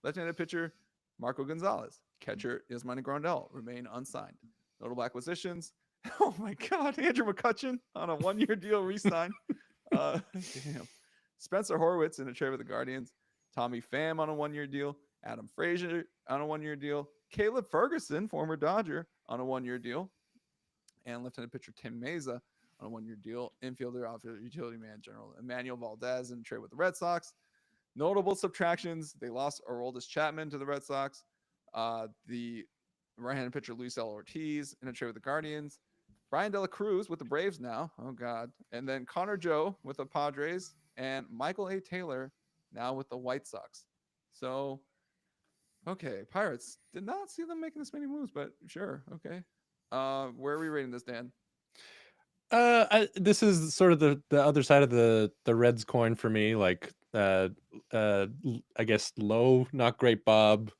Left-handed pitcher Marco Gonzalez. Catcher Yasmani Grandal remain unsigned. Notable acquisitions. Oh my God, Andrew McCutcheon on a 1-year deal re-signed. Damn. Spencer Horwitz in a trade with the Guardians. Tommy Pham on a 1-year deal. Adam Frazier on a 1-year deal. Caleb Ferguson, former Dodger, on a 1-year deal. And left-handed pitcher Tim Meza on a 1-year deal. Infielder, outfielder, utility man, general Emmanuel Valdez in a trade with the Red Sox. Notable subtractions: they lost Aroldis Chapman to the Red Sox. The right-handed pitcher Luis L. Ortiz in a trade with the Guardians. Brian De La Cruz with the Braves now. Oh God! And then Connor Joe with the Padres and Michael A. Taylor now with the White Sox. So, okay, Pirates did not see them making this many moves, but sure, okay. Where are we rating this, Dan? This is sort of the other side of the Reds coin for me. Like, I guess low, not great Bob,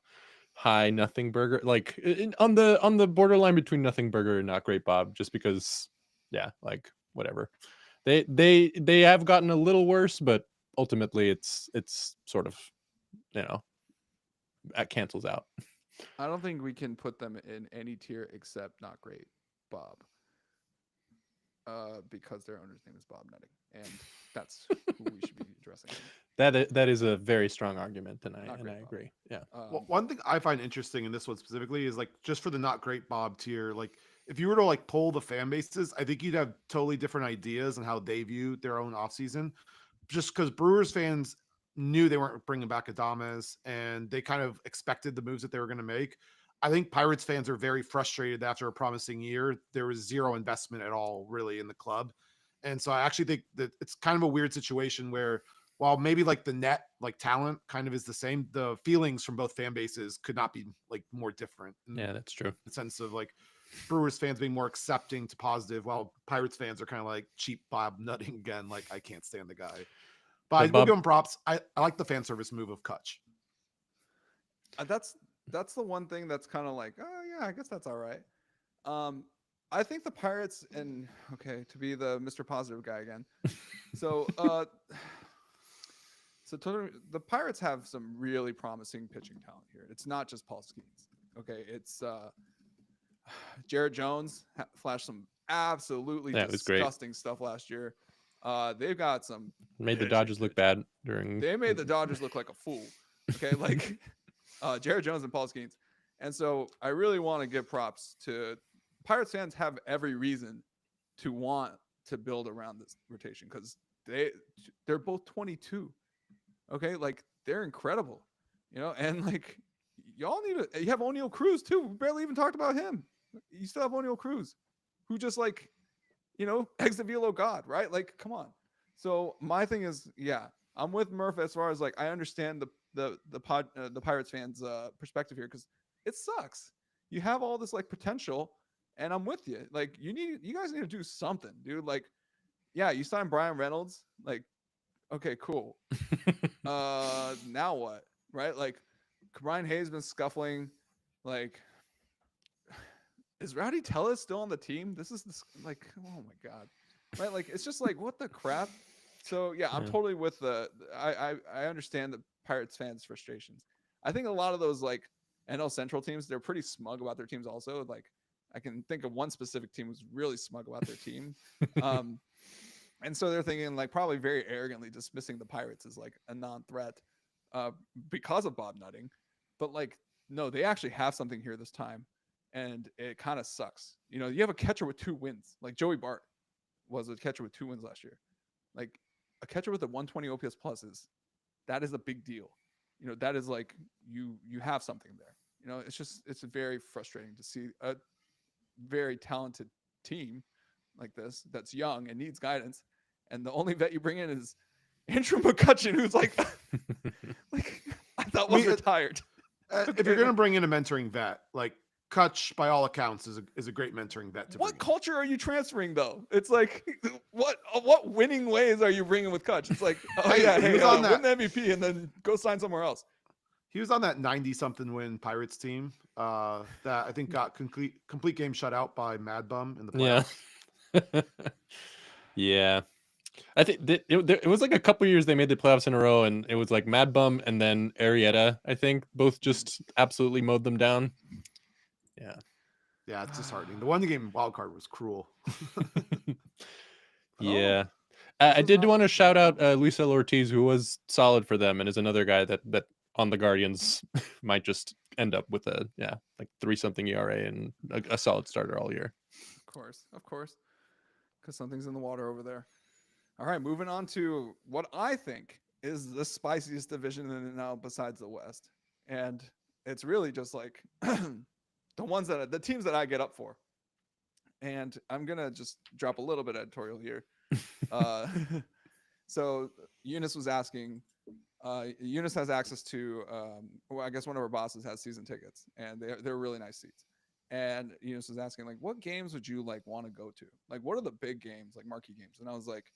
high, nothing burger. Like on the borderline between nothing burger and not great Bob, just because, yeah, like whatever. They have gotten a little worse, but ultimately it's sort of, that cancels out. I don't think we can put them in any tier except not great Bob. Because their owner's name is Bob Nutting, and that's who we should be addressing. That is a very strong argument, and I Bob. agree. Yeah. Well, one thing I find interesting in this one specifically is like just for the not great Bob tier, like if you were to like poll the fan bases, I think you'd have totally different ideas on how they view their own offseason. Just because Brewers fans knew they weren't bringing back Adames and they kind of expected the moves that they were going to make. I think Pirates fans are very frustrated after a promising year. There was zero investment at all really in the club. And so I actually think that it's kind of a weird situation where while maybe like the net like talent kind of is the same, the feelings from both fan bases could not be like more different. Yeah, that's true. The sense of like Brewers fans being more accepting to positive, while Pirates fans are kind of like cheap Bob Nutting again. Like I can't stand the guy, but I will give him props. I like the fan service move of Kutch. That's the one thing that's kind of like, oh yeah, I guess that's all right. I think the Pirates, and okay, to be the Mr. Positive guy again. So the Pirates have some really promising pitching talent here. It's not just Paul Skeens. Okay, it's Jared Jones flashed some absolutely disgusting stuff last year. They've got some made the Dodgers look bad during. They made the Dodgers look like a fool. Okay, like Jared Jones and Paul Skeens. And so I really want to give props to Pirates fans. Have every reason to want to build around this rotation because they're both 22. Okay, like they're incredible, and like y'all you have O'Neal Cruz too. We barely even talked about him. You still have O'Neal Cruz, who just like, exit velo God, right? Like, come on. So my thing is, yeah, I'm with Murph as far as like I understand the Pirates fans' perspective here because it sucks. You have all this like potential, and I'm with you. Like you guys need to do something, dude. Like, yeah, you signed Brian Reynolds, like. Okay, cool. Now what? Right? Like, Brian Hayes been scuffling. Like, is Rowdy Tellez still on the team? This is like, oh my God. Right? Like, it's just like, what the crap? So yeah, I'm totally with I understand the Pirates fans' frustrations. I think a lot of those like NL Central teams, they're pretty smug about their teams also. Like, I can think of one specific team who's really smug about their team. And so they're thinking like probably very arrogantly dismissing the Pirates as like a non-threat because of Bob Nutting. But like, no, they actually have something here this time. And it kind of sucks. You have a catcher with 2 wins. Like Joey Bart was a catcher with 2 wins last year. Like a catcher with a 120 OPS plus that is a big deal. That is like you have something there. it's very frustrating to see a very talented team like this that's young and needs guidance, and the only vet you bring in is Andrew McCutcheon, who's like I thought I was mean, retired. if you're going to bring in a mentoring vet, like Kutch, by all accounts, is a great mentoring vet to What bring culture are you transferring though? It's like what winning ways are you bringing with Kutch? It's like, oh Hey, yeah, he hey, was on win that- the MVP and then go sign somewhere else. He was on that 90-something win Pirates team that I think got complete game shut out by Mad Bum in the Yeah. playoffs. Yeah. I think it was like a couple years they made the playoffs in a row, and it was like Mad Bum and then Arrieta, I think, both just absolutely mowed them down. Yeah. Yeah, it's disheartening. The one game wild card was cruel. Yeah. This I was did not- want to shout out Luis Ortiz, who was solid for them and is another guy that on the Guardians might just end up with a like 3-something ERA and a solid starter all year. Of course, because something's in the water over there. All right, moving on to what I think is the spiciest division in the NL besides the West, and it's really just like the teams that I get up for. And I'm gonna just drop a little bit editorial here. Uh, so Eunice was asking. Eunice has access to. Well, I guess one of her bosses has season tickets, and they're really nice seats. And Eunice was asking, like, what games would you like want to go to? Like, what are the big games, like marquee games? And I was like,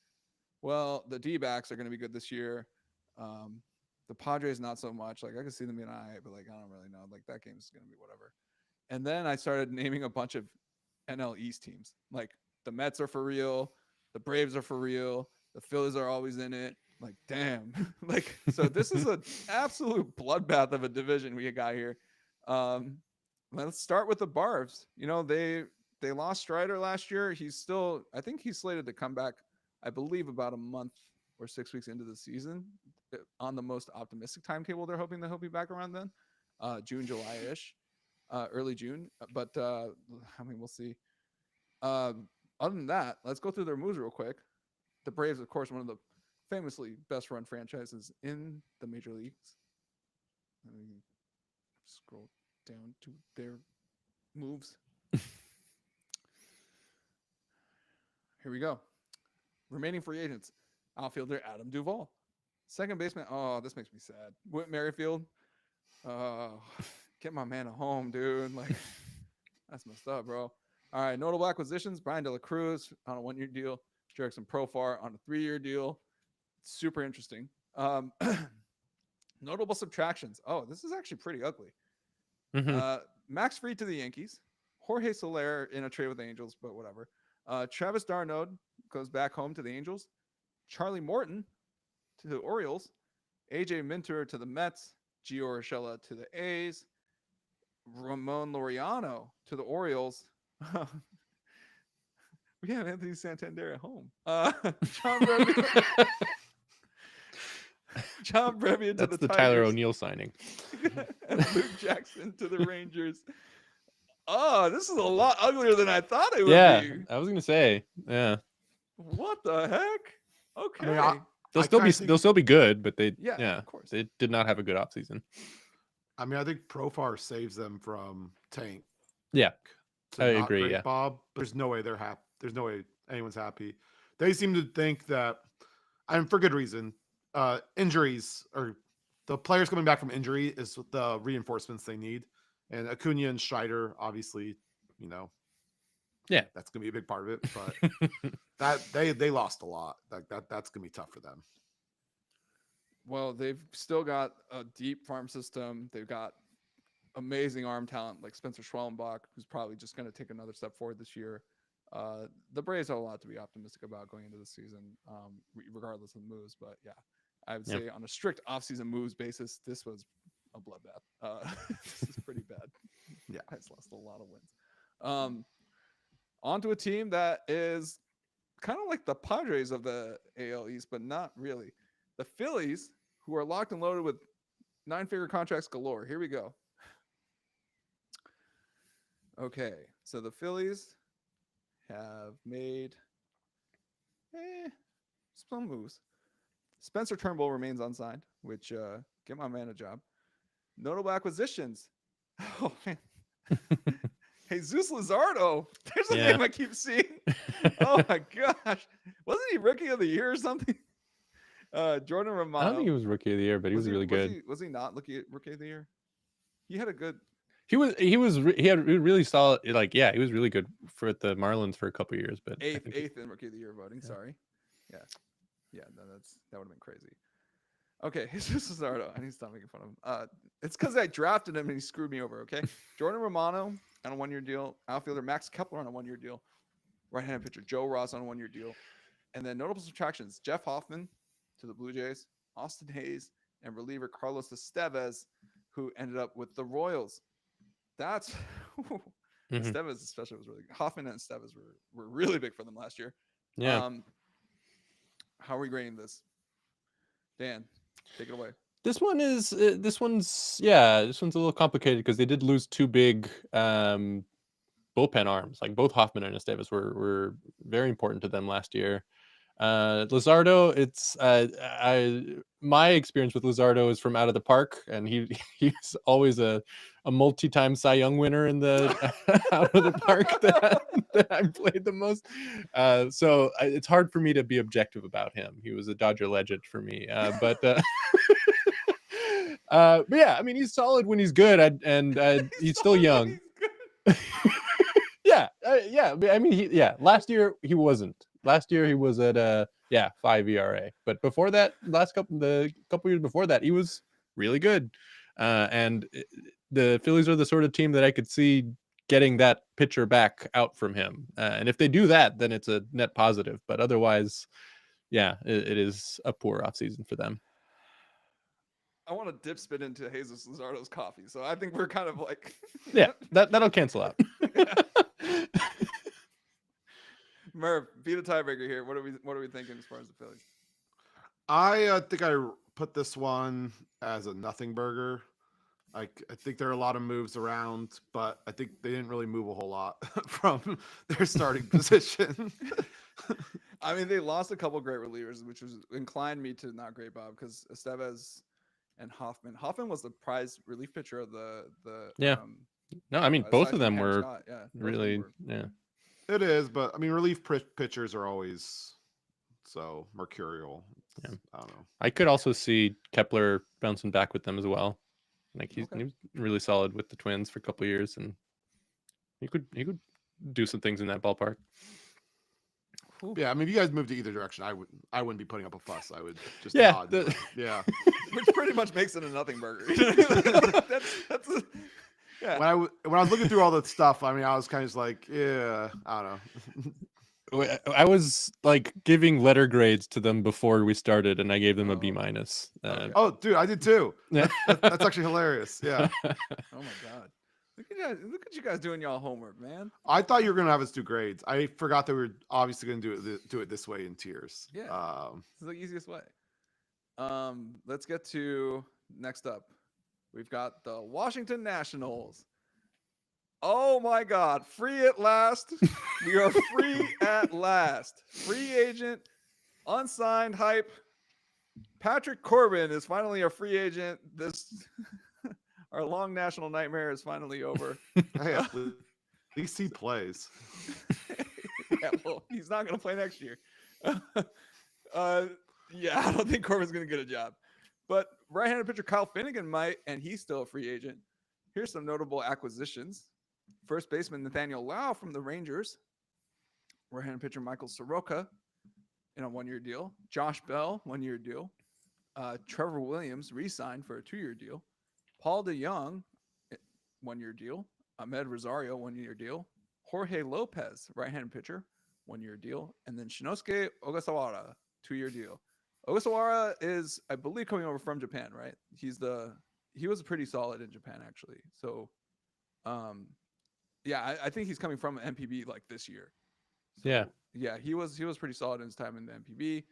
well, the D-backs are going to be good this year. The Padres not so much. Like, I could see them being I, but like I don't really know. Like that game's going to be whatever. And then I started naming a bunch of NL East teams. Like the Mets are for real, the Braves are for real, the Phillies are always in it. Like, damn. Like, so this is an absolute bloodbath of a division we got here. Let's start with the Barbs. They lost Strider last year. I think he's slated to come back, I believe, about a month or 6 weeks into the season on the most optimistic timetable. They're hoping that he'll be back around then, June, July-ish, early June. But I mean, we'll see. Other than that, let's go through their moves real quick. The Braves, of course, one of the famously best run franchises in the major leagues. Let me scroll down to their moves. Here we go. Remaining free agents. Outfielder Adam Duvall. Second baseman. Oh, this makes me sad. Whit Merrifield. Get my man a home, dude. Like, that's messed up, bro. All right. Notable acquisitions. Brian De La Cruz on a 1-year deal. Jerickson Profar on a 3-year deal. Super interesting. Notable subtractions. Oh, this is actually pretty ugly. Max Fried to the Yankees. Jorge Soler in a trade with the Angels, but whatever. Travis d'Arnaud goes back home to the Angels. Charlie Morton to the Orioles. AJ Minter to the Mets. Gio Urshela to the A's. Ramon Laureano to the Orioles. We have Anthony Santander at home. John Brevian to That's the the Tyler Tigers. O'Neill signing. And Luke Jackson to the Rangers. Oh, this is a lot uglier than I thought it would Yeah, be. I was gonna say. Yeah, What the heck? Okay. I mean, they'll still be good, but of course. they did not have a good offseason. I mean, I think Profar saves them from tank. Yeah, to I not agree, great yeah. Bob. There's no way they're happy. There's no way anyone's happy. They seem to think that, and for good reason, injuries or the players coming back from injury is the reinforcements they need. And Acuna and Strider, obviously, Yeah. that's gonna be a big part of it. But that they lost a lot. That's gonna be tough for them. Well, they've still got a deep farm system. They've got amazing arm talent like Spencer Schwellenbach, who's probably just going to take another step forward this year. The Braves have a lot to be optimistic about going into the season, regardless of the moves. But yeah, I would say on a strict offseason moves basis, this was a bloodbath. This is pretty bad. Yeah, Guys lost a lot of wins. On to a team that is kind of like the Padres of the AL East, but not really. The Phillies, who are locked and loaded with 9-figure contracts galore. Here we go. Okay, so the Phillies have made some moves. Spencer Turnbull remains unsigned, which get my man a job. Notable acquisitions. Oh man. Jesus Luzardo. There's a Yeah. name I keep seeing. Oh my gosh. Wasn't he rookie of the year or something? Jordan I don't Romano. think he was rookie of the year, but he was really good. Was he not rookie of the year? He had a good He had really solid. Like, yeah, he was really good for the Marlins for a couple years. But I think eighth in rookie of the year voting. Yeah. Sorry. Yeah. Yeah, no, that would have been crazy. Okay, Jesus Luzardo. I need to stop making fun of him. It's because I drafted him and he screwed me over. Okay, Jordan Romano on a 1-year deal. Outfielder Max Kepler on a 1-year deal. Right-handed pitcher Joe Ross on a 1-year deal. And then notable subtractions: Jeff Hoffman to the Blue Jays, Austin Hayes, and reliever Carlos Estevez, who ended up with the Royals. That's Estevez especially was really good. Hoffman and Estevez were really big for them last year. yeah. How are we grading this? Dan, take it away. This one's a little complicated because they did lose two big bullpen arms. Like both Hoffman and Estevez were very important to them last year. Luzardo, it's my experience with Luzardo is from out of the park, and he's always a multi-time Cy Young winner in the out of the park that I've played the most. So it's hard for me to be objective about him. He was a Dodger legend for me, but yeah, I mean he's solid when he's good, and he's still young. Yeah. I mean, last year he wasn't. Last year he was at 5 ERA. But before that, the couple years before that, he was really good. And the Phillies are the sort of team that I could see getting that pitcher back out from him. And if they do that, then it's a net positive. But otherwise, yeah, it is a poor offseason for them. I want to dip spit into Jesus Luzardo's coffee, so I think we're kind of like Yeah, that'll cancel out. Murph, be the tiebreaker here. What are we thinking as far as the Phillies? I think I put this one as a nothing burger. I think there are a lot of moves around, but I think they didn't really move a whole lot from their starting position. I mean, they lost a couple great relievers, which was inclined me to not grade Bob because Estevez and Hoffman. Hoffman was the prize relief pitcher of the Yeah. No, I mean both of them were really yeah. It is, but I mean relief pitchers are always so mercurial. Yeah. I don't know. I could also see Kepler bouncing back with them as well. Like he was really solid with the Twins for a couple of years, and he could do some things in that ballpark. Yeah, I mean, if you guys moved to either direction, I wouldn't be putting up a fuss. I would just nod, yeah, which pretty much makes it a nothing burger. Yeah. When I was looking through all that stuff, I mean, I was kind of just like, yeah, I don't know. I was like giving letter grades to them before we started, and I gave them a B-. Okay. Oh, dude, I did too. Yeah, that's actually hilarious. Yeah. Oh my god. Look at you guys doing y'all homework, man. I thought you were gonna have us do grades. I forgot that we were obviously gonna do it this way in tiers. Yeah. This is the easiest way. Let's get to next up. We've got the Washington Nationals. Oh my God. Free at last. We are free at last. Free agent, unsigned hype. Patrick Corbin is finally a free agent. Our long national nightmare is finally over. Hey, at least he plays. Yeah, well, he's not going to play next year. Yeah, I don't think Corbin's going to get a job. But right-handed pitcher Kyle Finnegan might, and he's still a free agent. Here's some notable acquisitions. First baseman Nathaniel Lau from the Rangers. Right-handed pitcher Michael Soroka in a 1-year deal. Josh Bell, 1-year deal. Trevor Williams re-signed for a 2-year deal. Paul DeYoung, 1-year deal. Ahmed Rosario, 1-year deal. Jorge Lopez, right-handed pitcher, 1-year deal. And then Shinosuke Ogasawara, 2-year deal. Ogasawara is, I believe, coming over from Japan, right? He was pretty solid in Japan, actually. So, yeah, I think he's coming from MPB like this year. So, yeah, he was pretty solid in his time in the MPB.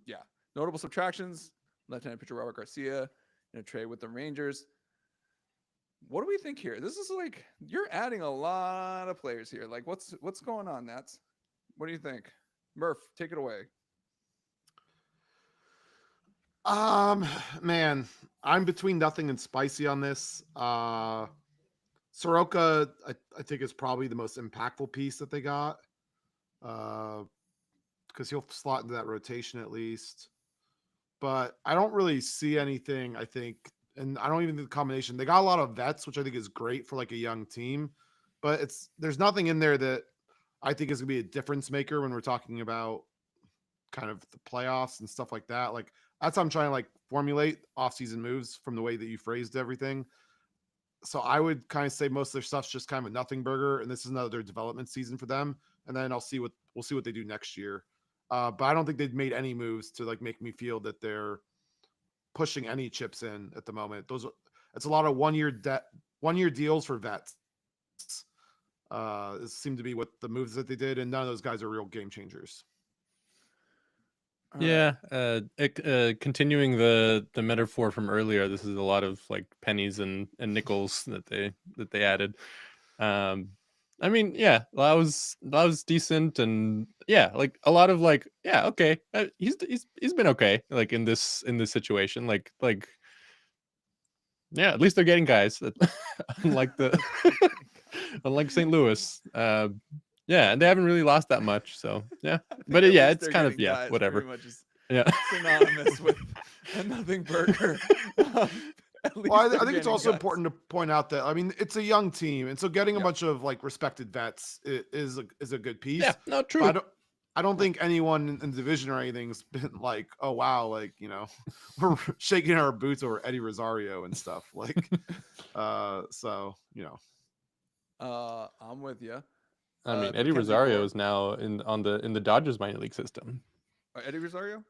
Yeah, notable subtractions: left-handed pitcher Robert Garcia in a trade with the Rangers. What do we think here? This is like you're adding a lot of players here. Like, what's going on, Nats? What do you think, Murph? Take it away. Man, I'm between nothing and spicy on this. Soroka, I think is probably the most impactful piece that they got. Because he'll slot into that rotation at least. But I don't really see anything, I think, and I don't even think the combination. They got a lot of vets, which I think is great for like a young team, but there's nothing in there that I think is gonna be a difference maker when we're talking about kind of the playoffs and stuff like that. Like that's how I'm trying to like formulate offseason moves from the way that you phrased everything. So I would kind of say most of their stuff's just kind of a nothing burger, and this is another development season for them. And then we'll see what they do next year. But I don't think they've made any moves to like make me feel that they're pushing any chips in at the moment. It's a lot of 1 year deals for vets. It seemed to be what the moves that they did, and none of those guys are real game changers. All Yeah, right. continuing the metaphor from earlier, this is a lot of like pennies and nickels that they added. I mean, yeah, that was decent, and yeah, like a lot of like, yeah, okay, he's been okay, like in this situation, like yeah, at least they're getting guys, unlike the unlike St. Louis. Yeah, and they haven't really lost that much, so yeah, I think but at yeah, least it's they're kind of getting guys whatever. pretty much is Yeah. synonymous with a nothing burger. At least Well, they're I think it's getting also guys. important to point out that I mean it's a young team, and so getting a Yep. bunch of like respected vets is a good piece. Yeah, no, But true. I don't think anyone in the division or anything's been like, oh wow, like we're shaking our boots over Eddie Rosario and stuff. Like, so I'm with you. I mean, Eddie Mackenzie Rosario Gore, is now in the Dodgers minor league system. Eddie Rosario.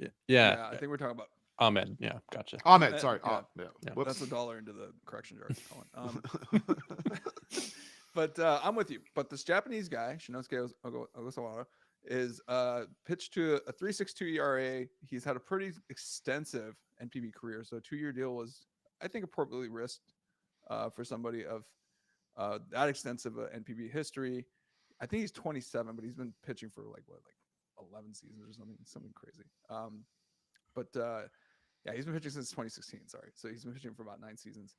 Yeah, Yeah, I think we're talking about Ahmed. Yeah, gotcha. Ahmed. Sorry, yeah. yeah. Yeah. That's Whoops. $1 into the correction jar, Colin. But I'm with you. But this Japanese guy, Shinosuke Ogasawara, is pitched to a 3.62 ERA. He's had a pretty extensive NPB career, so a 2-year deal was, I think, appropriately risked for somebody of that extensive NPB history. I think he's 27, but he's been pitching for like 11 seasons or something crazy. But yeah, he's been pitching since 2016. Sorry, so he's been pitching for about 9 seasons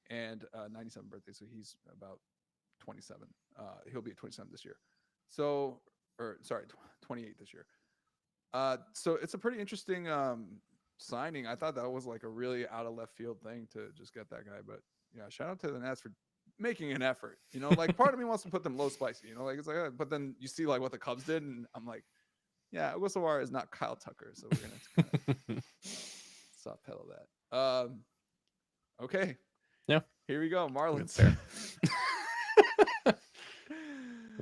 and 97 birthday. So he's about 27. He'll be 27 this year. So, or sorry, 28 this year. So it's a pretty interesting signing. I thought that was like a really out of left field thing to just get that guy. But yeah, shout out to the Nats for making an effort. Like part of me wants to put them low spicy. Like it's like, but then you see like what the Cubs did, and I'm like, yeah, Ogasawara is not Kyle Tucker, so we're gonna kind of soft pedal that. Okay. Yeah. Here we go, Marlins. Fair.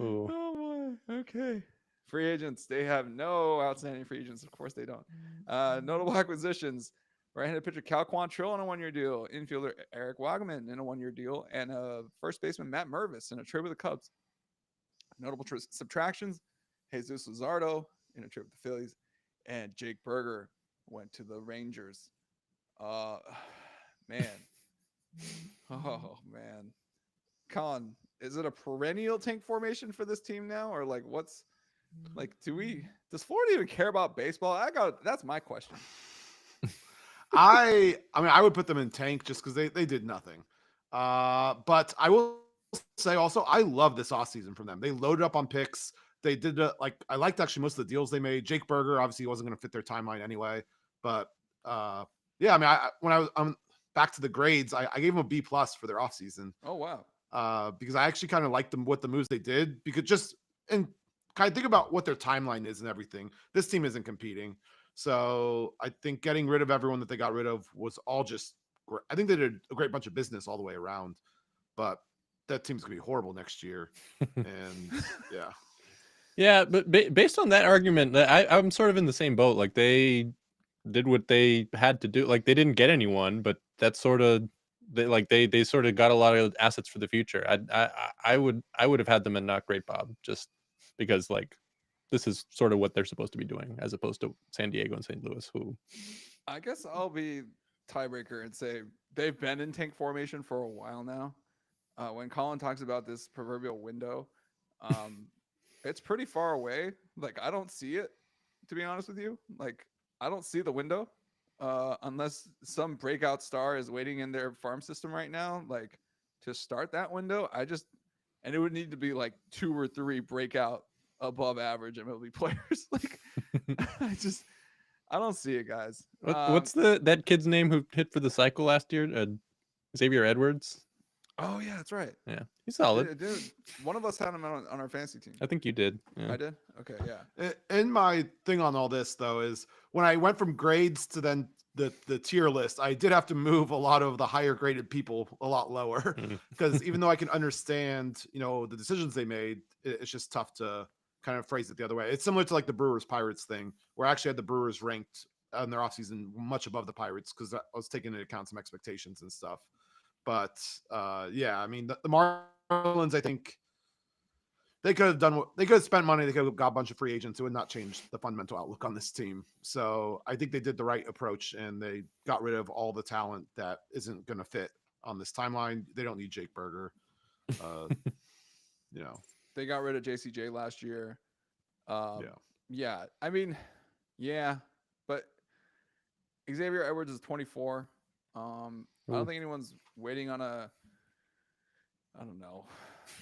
Oh boy. Okay. Free agents. They have no outstanding free agents. Of course they don't. Notable acquisitions. Right-handed pitcher Cal Quantrill on a 1-year deal. Infielder Eric Wagman in a 1-year deal. And first baseman Matt Mervis in a trade with the Cubs. Notable subtractions. Jesus Luzardo in a trade with the Phillies. And Jake Berger went to the Rangers. Man. Oh, man. Colin, is it a perennial tank formation for this team now? Or like what's like does Florida even care about baseball? That's my question. I mean, I would put them in tank just because they did nothing. But I will say also, I love this offseason from them. They loaded up on picks. They did I liked actually most of the deals they made. Jake Berger obviously wasn't going to fit their timeline anyway. But yeah, I mean, I'm back to the grades. I gave them a B+ for their offseason. Oh wow. Because I actually kind of liked them what the moves they did. Because just and kind of think about what their timeline is and everything. This team isn't competing. So I think getting rid of everyone that they got rid of was all just great. I think they did a great bunch of business all the way around, but that team's gonna be horrible next year. And yeah, Yeah, but based on that argument, I'm sort of in the same boat. Like they did what they had to do. Like they didn't get anyone, but that's sort of they sort of got a lot of assets for the future. I would have had them and not Great Bob, just because like this is sort of what they're supposed to be doing, as opposed to San Diego and St. Louis, who I guess I'll be tiebreaker and say they've been in tank formation for a while now. When Colin talks about this proverbial window, it's pretty far away. Like I don't see it, to be honest with you. Like I don't see the window. unless some breakout star is waiting in their farm system right now, like to start that window. And it would need to be like 2 or 3 breakout above average MLB players. Like, I don't see it, guys. What's that kid's name who hit for the cycle last year? Xavier Edwards. Oh yeah, that's right. Yeah, he's solid. Dude, one of us had him on our fantasy team. I think you did. Yeah. I did. Okay, yeah. And my thing on all this though is when I went from grades to then the tier list, I did have to move a lot of the higher graded people a lot lower because even though I can understand, the decisions they made, it's just tough to kind of phrase it the other way. It's similar to like the Brewers Pirates thing, where I actually had the Brewers ranked in their offseason much above the Pirates because I was taking into account some expectations and stuff. But yeah, I mean the Marlins, I think they could have spent money. They could have got a bunch of free agents. It would not change the fundamental outlook on this team. So I think they did the right approach and they got rid of all the talent that isn't going to fit on this timeline. They don't need Jake Berger. They got rid of JCJ last year. Yeah. I mean, yeah, but Xavier Edwards is 24. I don't think anyone's waiting on I don't know,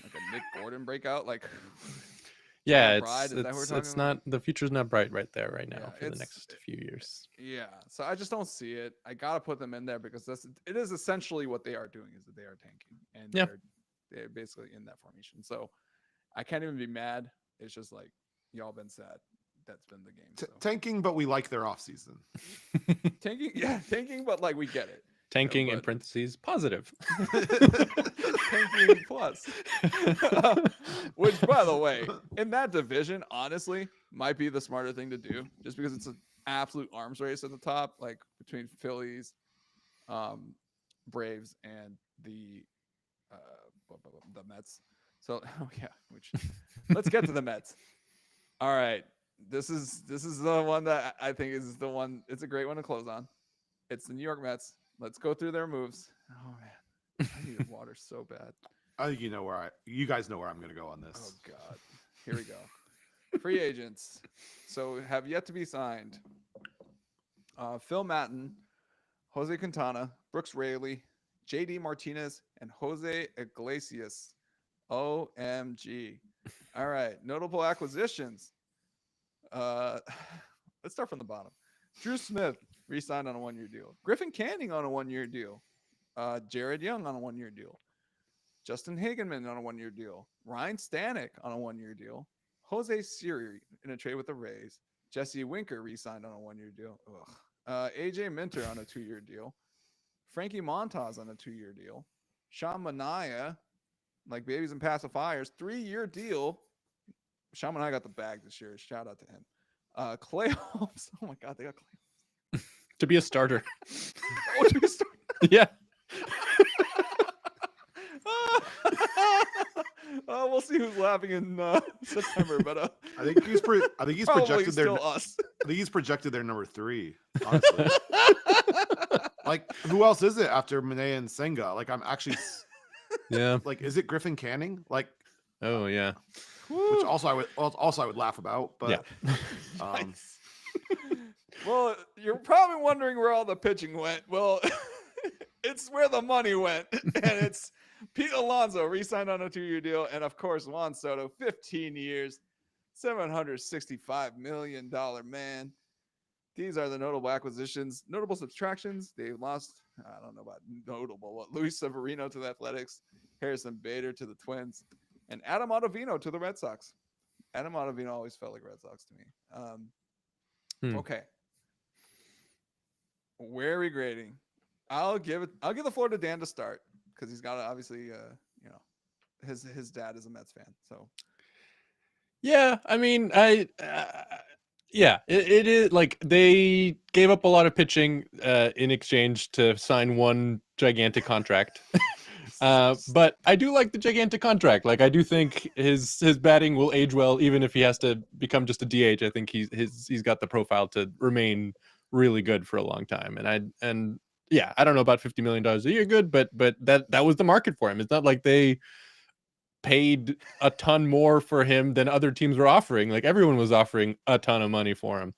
like a Nick Gordon breakout. Like, yeah, it's not, the future's not bright right there right now Yeah, for the next few years. Yeah, so I just don't see it. I gotta put them in there because it is essentially what they are doing, is that they are tanking, and they're basically in that formation. So I can't even be mad. It's just like y'all been sad. That's been the game. So. Tanking, but we like their offseason. Tanking, but like we get it. Tanking in parentheses positive. Tanking plus. Which, by the way, in that division, honestly, might be the smarter thing to do, just because it's an absolute arms race at the top, like between Phillies, Braves, and the Mets. So, let's get to the Mets. All right, this is the one that I think is the one. It's a great one to close on. It's the New York Mets. Let's go through their moves. Oh man, I need water so bad. I think you guys know where I'm going to go on this. Oh God, here we go. Free agents. So have yet to be signed. Phil Maton, Jose Quintana, Brooks Raley, JD Martinez, and Jose Iglesias. OMG. All right. Notable acquisitions. Let's start from the bottom. Drew Smith re-signed on a 1-year deal. Griffin Canning on a 1-year deal. Jared Young on a 1-year deal. Justin Hagenman on a 1-year deal. Ryan Stanek on a 1-year deal. Jose Siri in a trade with the Rays. Jesse Winker re-signed on a 1-year deal. AJ Minter on a 2-year deal. Frankie Montas on a 2-year deal. Sean Manaea, like babies and pacifiers, 3-year deal. Sean Manaea got the bag this year. Shout out to him. Clay Holmes. Oh my God, they got Clay Holmes. To be a starter. Oh, to be a starter. Yeah. We'll see who's laughing in September, but I think he's projected their us. I think he's projected their number 3. Honestly, like who else is it after Manaea and Senga? Like I'm actually, like is it Griffin Canning? Like, oh yeah, which also I would laugh about, but nice. Well, you're probably wondering where all the pitching went. Well, it's where the money went, and it's Pete Alonso re-signed on a 2-year deal, and of course Juan Soto, 15 years, $765 million man. These are the notable acquisitions. Notable subtractions: they lost, I don't know about notable, but Luis Severino to the Athletics, Harrison Bader to the Twins, and Adam Ottavino to the Red Sox. Adam Ottavino always felt like Red Sox to me. Okay. Where are we grading? I'll give the floor to Dan to start, because he's got obviously his dad is a Mets fan. So yeah, I mean, it is like they gave up a lot of pitching in exchange to sign one gigantic contract. But I do like the gigantic contract. Like I do think his batting will age well, even if he has to become just a DH. I think he's got the profile to remain really good for a long time. And yeah, I don't know about $50 million a year good, but that was the market for him. It's not like they paid a ton more for him than other teams were offering. Like everyone was offering a ton of money for him.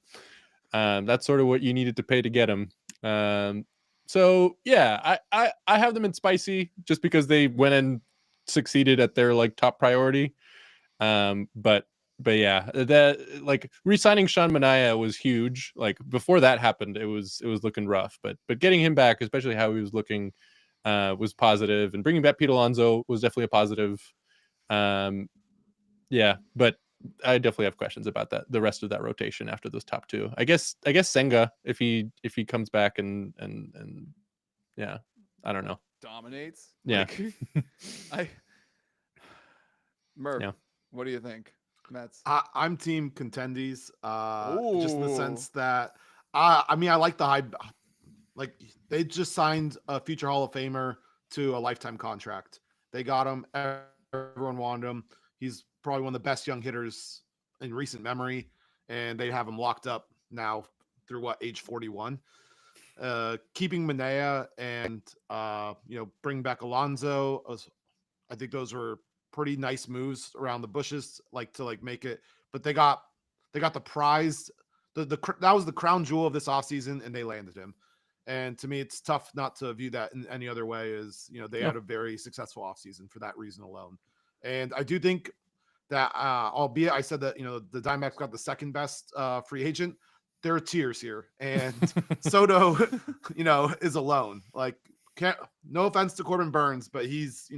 That's sort of what you needed to pay to get him. So yeah, I have them in spicy just because they went and succeeded at their like top priority. But yeah, that like re-signing Sean Mania was huge. Like before that happened, it was looking rough. But getting him back, especially how he was looking, was positive. And bringing back Pete Alonso was definitely a positive. Um, yeah, but I definitely have questions about that. The rest of that rotation after those top two. I guess Senga if he comes back and yeah, I don't know. Dominates. Yeah, Like I Murph, yeah. what do you think? Mets. I'm team contendies. Just in the Oh, sense that I mean I like the high. Like they just signed a future Hall of Famer to a lifetime contract. They got him. Everyone wanted him. He's probably one of the best young hitters in recent memory, and they have him locked up now through age 41. Keeping Manea and bring back Alonso. I think those were pretty nice moves around the bushes, to make it. But they got the prize. That was the crown jewel of this offseason, and they landed him. And to me, it's tough not to view that in any other way. They Yeah. had a very successful offseason for that reason alone. And I do think that, albeit I said that the Diamondbacks got the second best free agent, there are tiers here, and Soto, is alone. No offense to Corbin Burns, but he's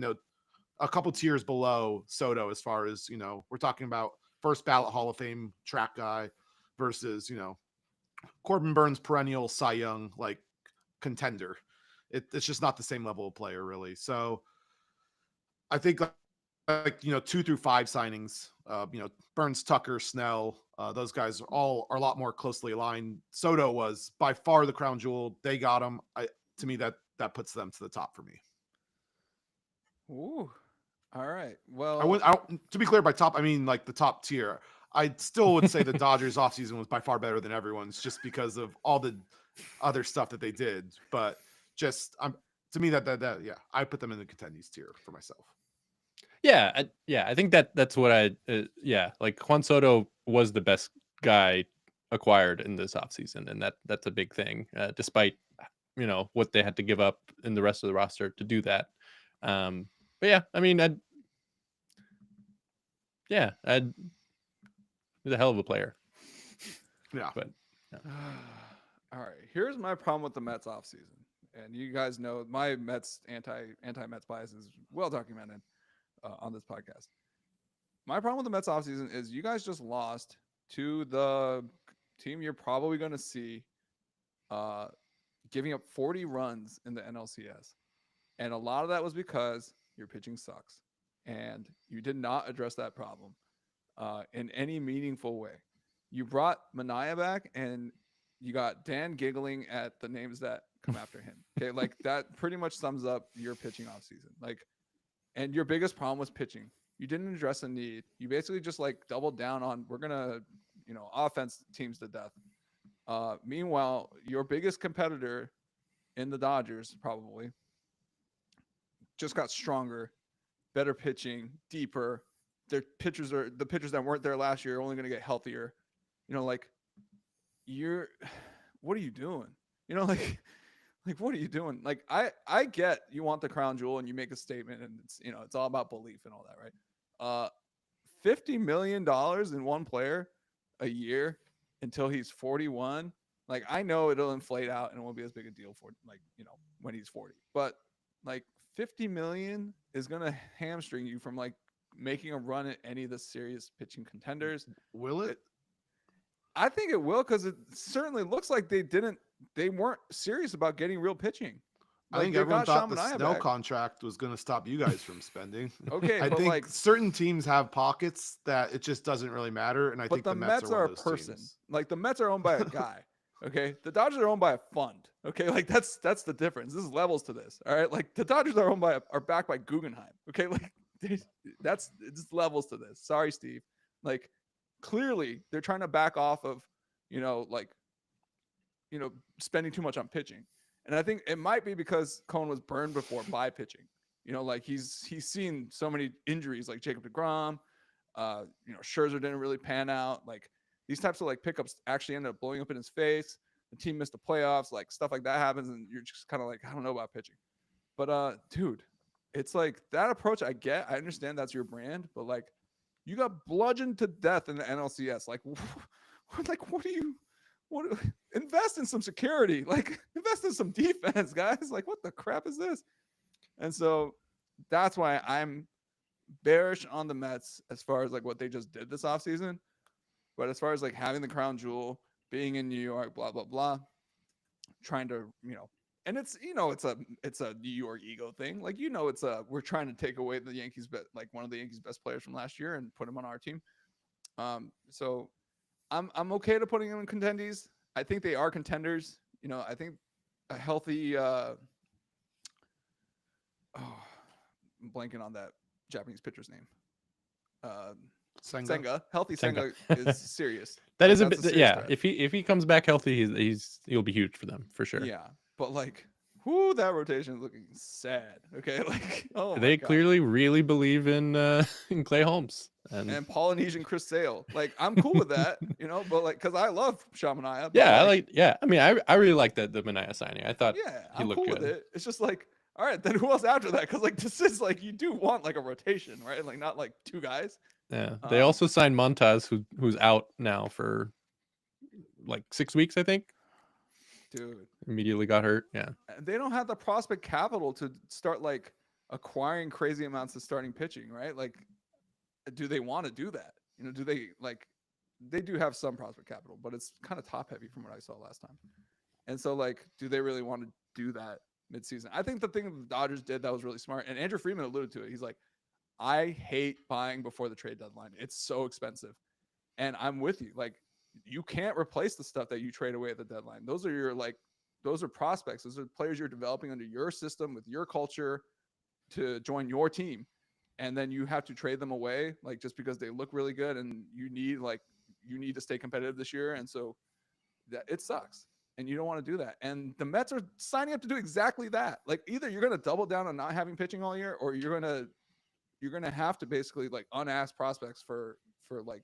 a couple tiers below Soto as far as we're talking about first ballot Hall of Fame track guy versus Corbin Burns perennial Cy Young contender. It's just not the same level of player really. So I think 2 through 5 signings, Burns, Tucker, Snell, those guys are a lot more closely aligned. Soto was by far the crown jewel. They got him. To me, that puts them to the top for me. ooh. All right. I Well, wouldn't. To be clear, by top, I mean the top tier. I still would say the Dodgers offseason was by far better than everyone's, just because of all the other stuff that they did. But just to me, that yeah, I put them in the contendees tier for myself. Yeah, I think that's what yeah, like Juan Soto was the best guy acquired in this offseason, and that's a big thing, despite what they had to give up in the rest of the roster to do that. But yeah, I mean, he's a hell of a player. Yeah. But yeah. all right. Here's my problem with the Mets offseason. And you guys know my Mets anti Mets bias is well documented on this podcast. My problem with the Mets offseason is you guys just lost to the team you're probably going to see uh, giving up 40 runs in the NLCS. And a lot of that was because your pitching sucks. And you did not address that problem in any meaningful way. You brought Mania back and you got Dan giggling at the names that come after him. Okay. Like that pretty much sums up your pitching offseason. And your biggest problem was pitching. You didn't address a need. You basically just doubled down on we're gonna, offense teams to death. Meanwhile, your biggest competitor in the Dodgers probably just got stronger, better pitching, deeper. The pitchers that weren't there last year are only gonna get healthier. You're what are you doing? What are you doing? I get you want the crown jewel and you make a statement and it's all about belief and all that, right? $50 million in one player a year until he's 41. I know it'll inflate out and it won't be as big a deal for when he's 40. But 50 million is gonna hamstring you from making a run at any of the serious pitching contenders. Will it? I think it will, because it certainly looks like they weren't serious about getting real pitching. I think everyone thought the Snell contract was going to stop you guys from spending. Okay, I but think certain teams have pockets that it just doesn't really matter, and I think the Mets are a person. Teams. The Mets are owned by a guy. Okay, the Dodgers are owned by a fund. Okay, that's the difference. This is levels to this. All right, the Dodgers are backed by Guggenheim. Okay, it's levels to this. Sorry, Steve. Clearly they're trying to back off of spending too much on pitching. And I think it might be because Cohen was burned before by pitching. He's seen so many injuries like Jacob deGrom. Scherzer didn't really pan out. These types of pickups actually ended up blowing up in his face. the team missed the playoffs, like stuff like that happens, and you're just kind of like, I don't know about pitching. But dude, it's like that approach I get. I understand that's your brand, but like you got bludgeoned to death in the NLCS. Like, what do you? What invest in some security? Like, invest in some defense, guys. Like, what the crap is this? And so that's why I'm bearish on the Mets as far as like what they just did this offseason. But as far as like having the crown jewel, being in New York, blah blah blah, trying to and it's it's a New York ego thing. Like it's we're trying to take away the Yankees, but like one of the Yankees' best players from last year and put him on our team. So I'm okay to putting them in contendies. I think they are contenders. I think a healthy. I'm blanking on that Japanese pitcher's name. Senga. Healthy Senga is serious. That is a bit. Yeah, threat. If he comes back healthy, he'll be huge for them for sure. Yeah, but like, that rotation is looking sad. Okay, like, they clearly really believe in Clay Holmes and Polynesian Chris Sale. Like, I'm cool with that, but like, because I love Shamanaya. Yeah, I mean, I really like the Manaea signing. I thought he looked cool good. With it. It's just like, all right, then who else after that? Because like this is like you do want like a rotation, right? Like not like two guys. Yeah. They also signed Montaz, who's out now for like 6 weeks, I think. Dude, immediately got hurt. Yeah. They don't have the prospect capital to start like acquiring crazy amounts of starting pitching, right? Like, do they want to do that? Do they like? They do have some prospect capital, but it's kind of top heavy from what I saw last time. And so, like, do they really want to do that midseason? I think the thing the Dodgers did that was really smart, and Andrew Friedman alluded to it. He's like, I hate buying before the trade deadline. It's so expensive. And I'm with you. Like, you can't replace the stuff that you trade away at the deadline. Those are prospects. Those are players you're developing under your system with your culture to join your team. And then you have to trade them away, like, just because they look really good and you need to stay competitive this year. And so it sucks. And you don't want to do that. And the Mets are signing up to do exactly that. Like, either you're going to double down on not having pitching all year, or you're going to have to basically like unask prospects for like,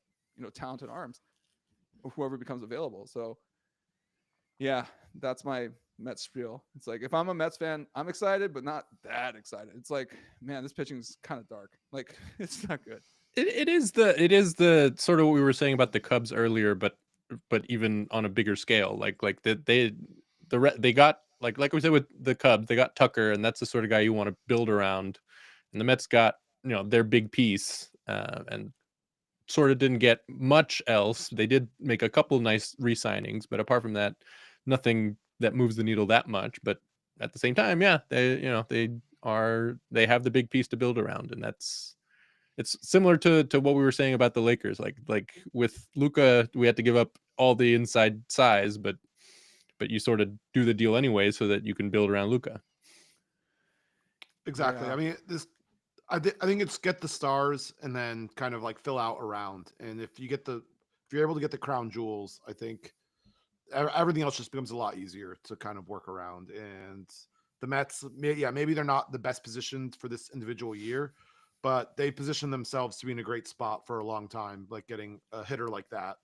talented arms, whoever becomes available. So yeah, that's my Mets spiel. It's like, if I'm a Mets fan, I'm excited, but not that excited. It's like, man, this pitching is kind of dark. Like, it's not good. It is the sort of what we were saying about the Cubs earlier, but even on a bigger scale. Like they got like we said with the Cubs, they got Tucker, and that's the sort of guy you want to build around. And the Mets got their big piece, and sort of didn't get much else. They did make a couple nice re-signings, but apart from that, nothing that moves the needle that much. But at the same time, yeah, they have the big piece to build around, and it's similar to what we were saying about the Lakers. Like with Luka, we had to give up all the inside size, but you sort of do the deal anyway so that you can build around Luka. Exactly. Yeah. I mean, I think it's get the stars and then kind of like fill out around. And if you're able to get the crown jewels, I think everything else just becomes a lot easier to kind of work around. And the Mets, maybe they're not the best positioned for this individual year, but they position themselves to be in a great spot for a long time, like getting a hitter like that,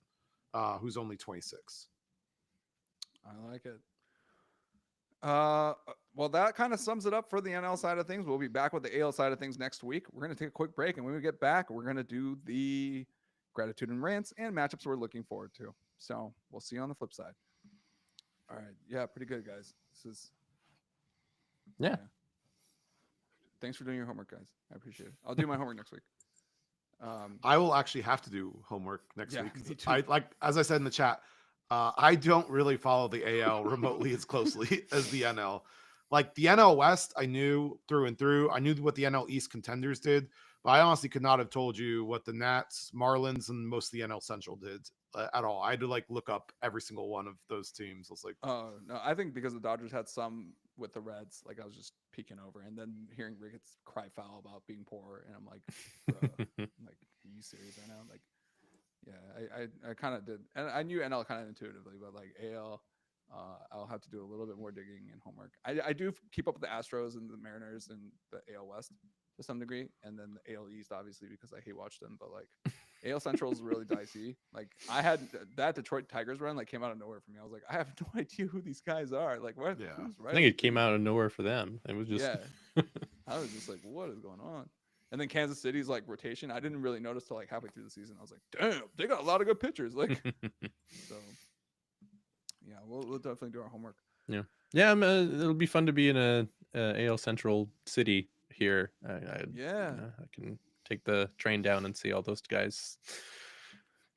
who's only 26. I like it. Well, that kind of sums it up for the NL side of things. We'll be back with the AL side of things next week. We're going to take a quick break, and when we get back, we're going to do the gratitude and rants and matchups we're looking forward to. So we'll see you on the flip side. All right. Yeah, pretty good, guys. This is yeah. Thanks for doing your homework, guys. I appreciate it. I'll do my homework next week. I will actually have to do homework next week. Me too. As I said in the chat, I don't really follow the AL remotely as closely as the NL. Like the NL West, I knew through and through. I knew what the NL East contenders did, but I honestly could not have told you what the Nats, Marlins, and most of the NL Central did at all. I had to like look up every single one of those teams. I was like, oh no, I think because the Dodgers had some with the Reds, like I was just peeking over, and then hearing Ricketts cry foul about being poor, and I'm like, bro, I'm like, are you serious right now? Like, yeah, I kind of did, and I knew NL kind of intuitively, but like AL. I'll have to do a little bit more digging and homework. I do keep up with the Astros and the Mariners and the AL West to some degree, and then the AL East, obviously, because I hate watch them. But like, AL Central is really dicey. Like I had that Detroit Tigers run like came out of nowhere for me. I was like, I have no idea who these guys are. Like, what? Yeah. Who's I right? think it came out of nowhere for them. It was just Yeah, I was just like, what is going on? And then Kansas City's like rotation, I didn't really notice till like halfway through the season. I was like, damn, they got a lot of good pitchers. Like, so yeah, we'll definitely do our homework. yeah, yeah. It'll be fun to be in a AL Central city here. Yeah, I can take the train down and see all those guys.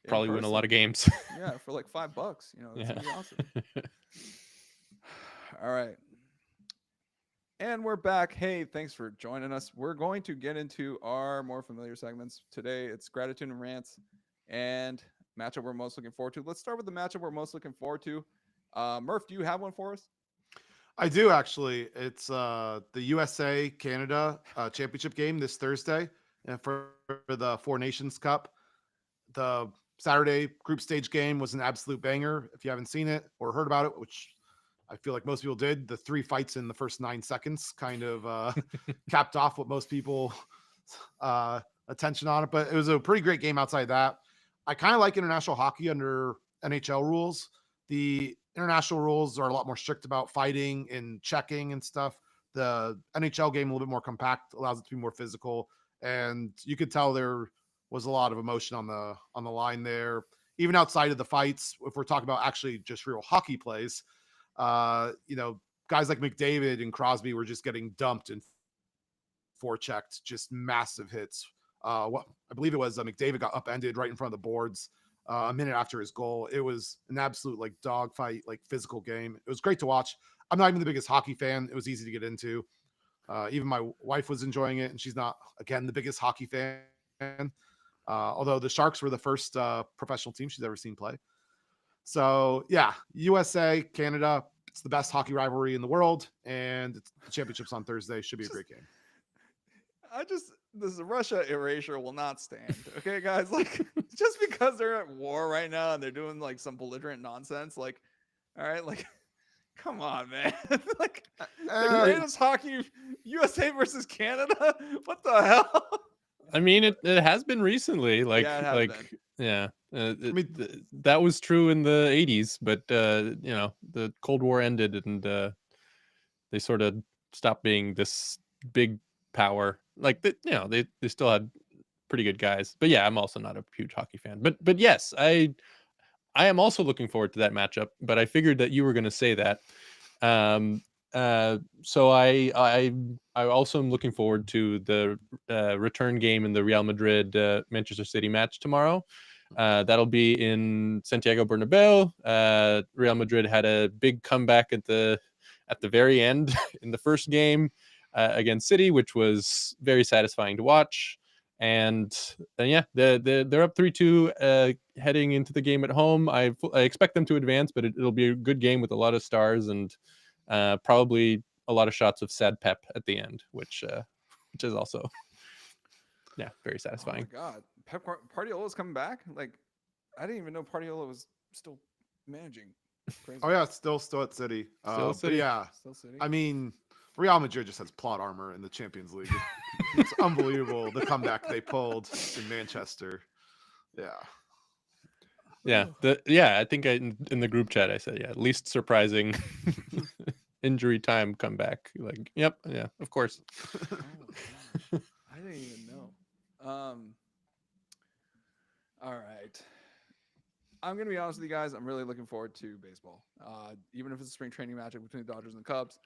in Probably win a lot of person. games. Yeah, for like $5. You know, that's Yeah. gonna be awesome. All right. And we're back. Hey, thanks for joining us. We're going to get into our more familiar segments today. It's gratitude and rants and matchup we're most looking forward to. Let's start with the matchup we're most looking forward to. Murph, do you have one for us? I do actually. It's the USA Canada championship game this Thursday, and for the Four Nations Cup. The Saturday group stage game was an absolute banger. If you haven't seen it or heard about it, which I feel like most people did, the 3 fights in the first 9 seconds kind of capped off what most people attention on it. But it was a pretty great game outside that. I kind of like international hockey under NHL rules. The international rules are a lot more strict about fighting and checking and stuff. The NHL game a little bit more compact, allows it to be more physical, and you could tell there was a lot of emotion on the line there. Even outside of the fights, if we're talking about actually just real hockey plays, guys like McDavid and Crosby were just getting dumped and forechecked, just massive hits. I believe it was McDavid got upended right in front of the boards a minute after his goal. It was an absolute like dogfight, like physical game. It was great to watch. I'm not even the biggest hockey fan. It was easy to get into. Even my wife was enjoying it, and she's not, again, the biggest hockey fan. Although the Sharks were the first professional team she's ever seen play. So yeah, USA, Canada, it's the best hockey rivalry in the world, and the championships on Thursday. Should be a great game. This Russia erasure will not stand. Okay, guys, like just because they're at war right now and they're doing like some belligerent nonsense, like, all right, like, come on, man, like the greatest hockey, USA versus Canada. What the hell? I mean, it has been recently. Like, Yeah, it has like, been. yeah. mean- That was true in the 80s, but the Cold War ended, and they sort of stopped being this big power. Like, they still had pretty good guys. But yeah, I'm also not a huge hockey fan. But yes, I am also looking forward to that matchup. But I figured that you were going to say that. So I also am looking forward to the return game in the Real Madrid Manchester City match tomorrow. That'll be in Santiago Bernabeu. Real Madrid had a big comeback at the very end in the first game against City, which was very satisfying to watch. And yeah, they're up 3-2 heading into the game at home. I expect them to advance, but it'll be a good game with a lot of stars and probably a lot of shots of sad Pep at the end, which is also very satisfying. Oh my God, Pep Guardiola's coming back. Like, I didn't even know Guardiola was still managing. Crazy. Oh yeah, it's still at City. Still at City. But yeah, Still City. I mean, Real Madrid just has plot armor in the Champions League. It's unbelievable the comeback they pulled in Manchester. Yeah. Yeah. I think in the group chat I said least surprising injury time comeback. Like, yep, yeah, of course. Oh, I didn't even know. All right. I'm gonna be honest with you guys. I'm really looking forward to baseball. Even if it's a spring training matchup between the Dodgers and the Cubs.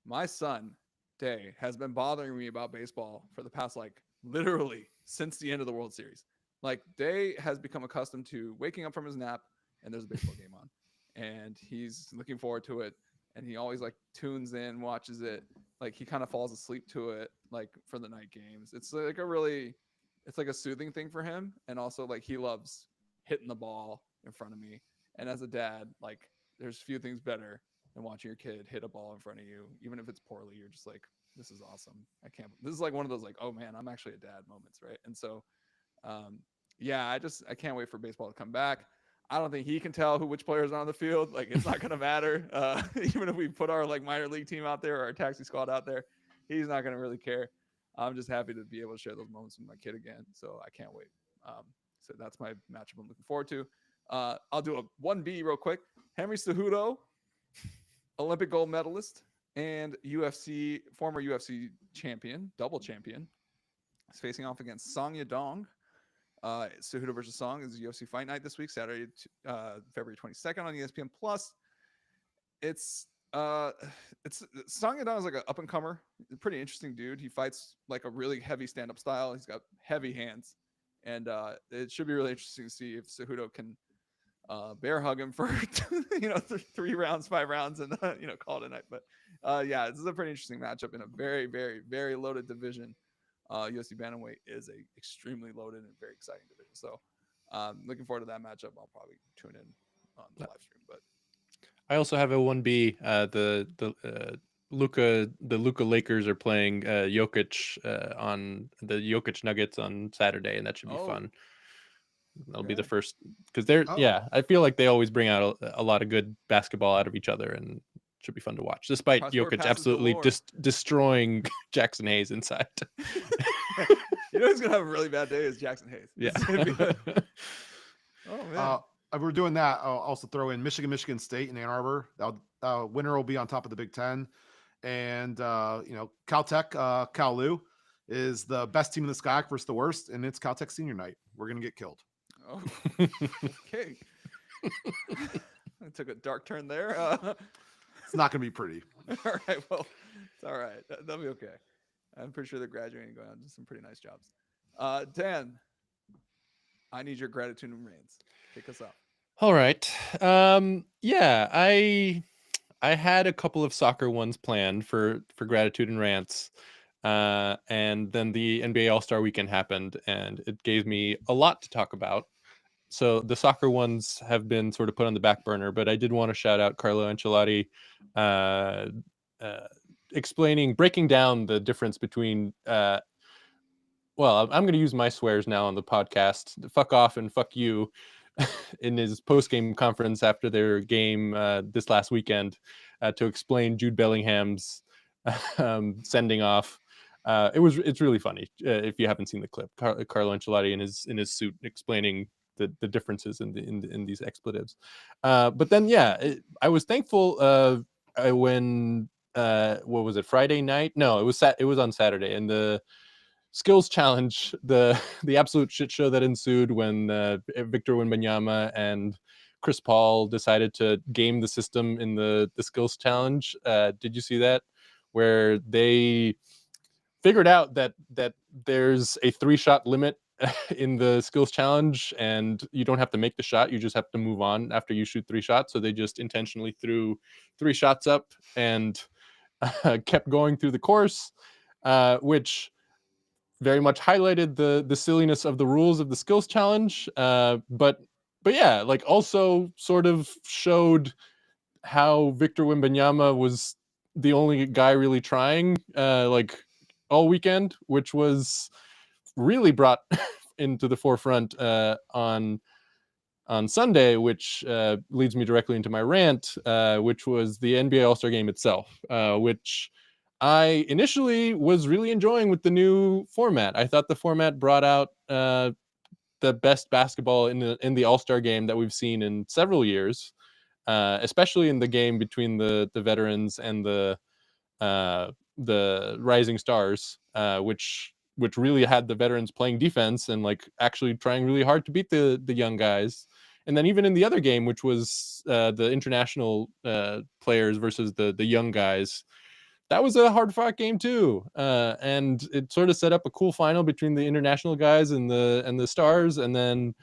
My son, Day, has been bothering me about baseball for the past, like, literally since the end of the World Series. Like, Day has become accustomed to waking up from his nap and there's a baseball game on, and he's looking forward to it. And he always like tunes in, watches it. Like, he kind of falls asleep to it, like, for the night games. It's like a soothing thing for him. And also, like, he loves hitting the ball in front of me. And as a dad, like, there's few things better than watching your kid hit a ball in front of you, even if it's poorly. You're just like, this is awesome. This is like one of those, like, oh man, I'm actually a dad moments, right? And so, I can't wait for baseball to come back. I don't think he can tell which players are on the field. Like, it's not going to matter. Even if we put our, like, minor league team out there or our taxi squad out there, he's not going to really care. I'm just happy to be able to share those moments with my kid again. So I can't wait. So that's my matchup I'm looking forward to. I'll do a 1B real quick. Henry Cejudo, Olympic gold medalist and former UFC champion, double champion, is facing off against Song Yadong. Cejudo versus Song is UFC Fight Night this week, Saturday, February 22nd on ESPN Plus. It's Song Yadong is like an up and comer, pretty interesting dude. He fights like a really heavy stand up style. He's got heavy hands, and it should be really interesting to see if Cejudo can bear hug him for 3 rounds, 5 rounds, and call it a night. But yeah, this is a pretty interesting matchup in a very, very, very loaded division. UFC bantamweight is a extremely loaded and very exciting division. So looking forward to that matchup. I'll probably tune in on the live stream. But I also have a 1B. The Luka Lakers are playing Jokic on the Jokic Nuggets on Saturday, and that should be fun. That'll be the first, because I feel like they always bring out a lot of good basketball out of each other, and it should be fun to watch, despite Jokic absolutely destroying Jackson Hayes inside. Who's gonna have a really bad day is Jackson Hayes. Yeah. Oh man. We're doing that. I'll also throw in Michigan State in Ann Arbor. Winner will be on top of the Big Ten, and Caltech, Cal Lu is the best team in the SCIAC versus the worst, and it's Caltech senior night. We're gonna get killed. Oh, okay. I took a dark turn there. It's not going to be pretty. All right. Well, it's all right. That'll be okay. I'm pretty sure they're graduating and going on to some pretty nice jobs. Dan, I need your gratitude and rants. Kick us off. All right. Yeah, I had a couple of soccer ones planned for gratitude and rants. And then the NBA All-Star Weekend happened, and it gave me a lot to talk about. So the soccer ones have been sort of put on the back burner, but I did want to shout out Carlo Ancelotti, breaking down the difference between, I'm going to use my swears now on the podcast, fuck off and fuck you, in his post-game conference after their game this last weekend to explain Jude Bellingham's sending off. It's really funny if you haven't seen the clip. Carlo Ancelotti in his suit explaining the differences in these expletives. But then I was thankful when what was it, Friday night? No, it was on Saturday, and the skills challenge, the absolute shit show that ensued when Victor Wembanyama and Chris Paul decided to game the system in the skills challenge. Did you see that? Where they figured out that there's a 3-shot limit in the skills challenge, and you don't have to make the shot, you just have to move on after you shoot 3 shots. So they just intentionally threw 3 shots up and kept going through the course, which very much highlighted the silliness of the rules of the skills challenge, but yeah, like also sort of showed how Victor Wembanyama was the only guy really trying like all weekend, which was really brought into the forefront on Sunday, which leads me directly into my rant, which was the NBA All-Star Game itself, which I initially was really enjoying with the new format. I thought the format brought out the best basketball in the All-Star Game that we've seen in several years, especially in the game between the veterans and the rising stars, which really had the veterans playing defense and like actually trying really hard to beat the young guys. And then even in the other game, which was the international players versus the young guys, that was a hard fought game too. And it sort of set up a cool final between the international guys and the stars. And then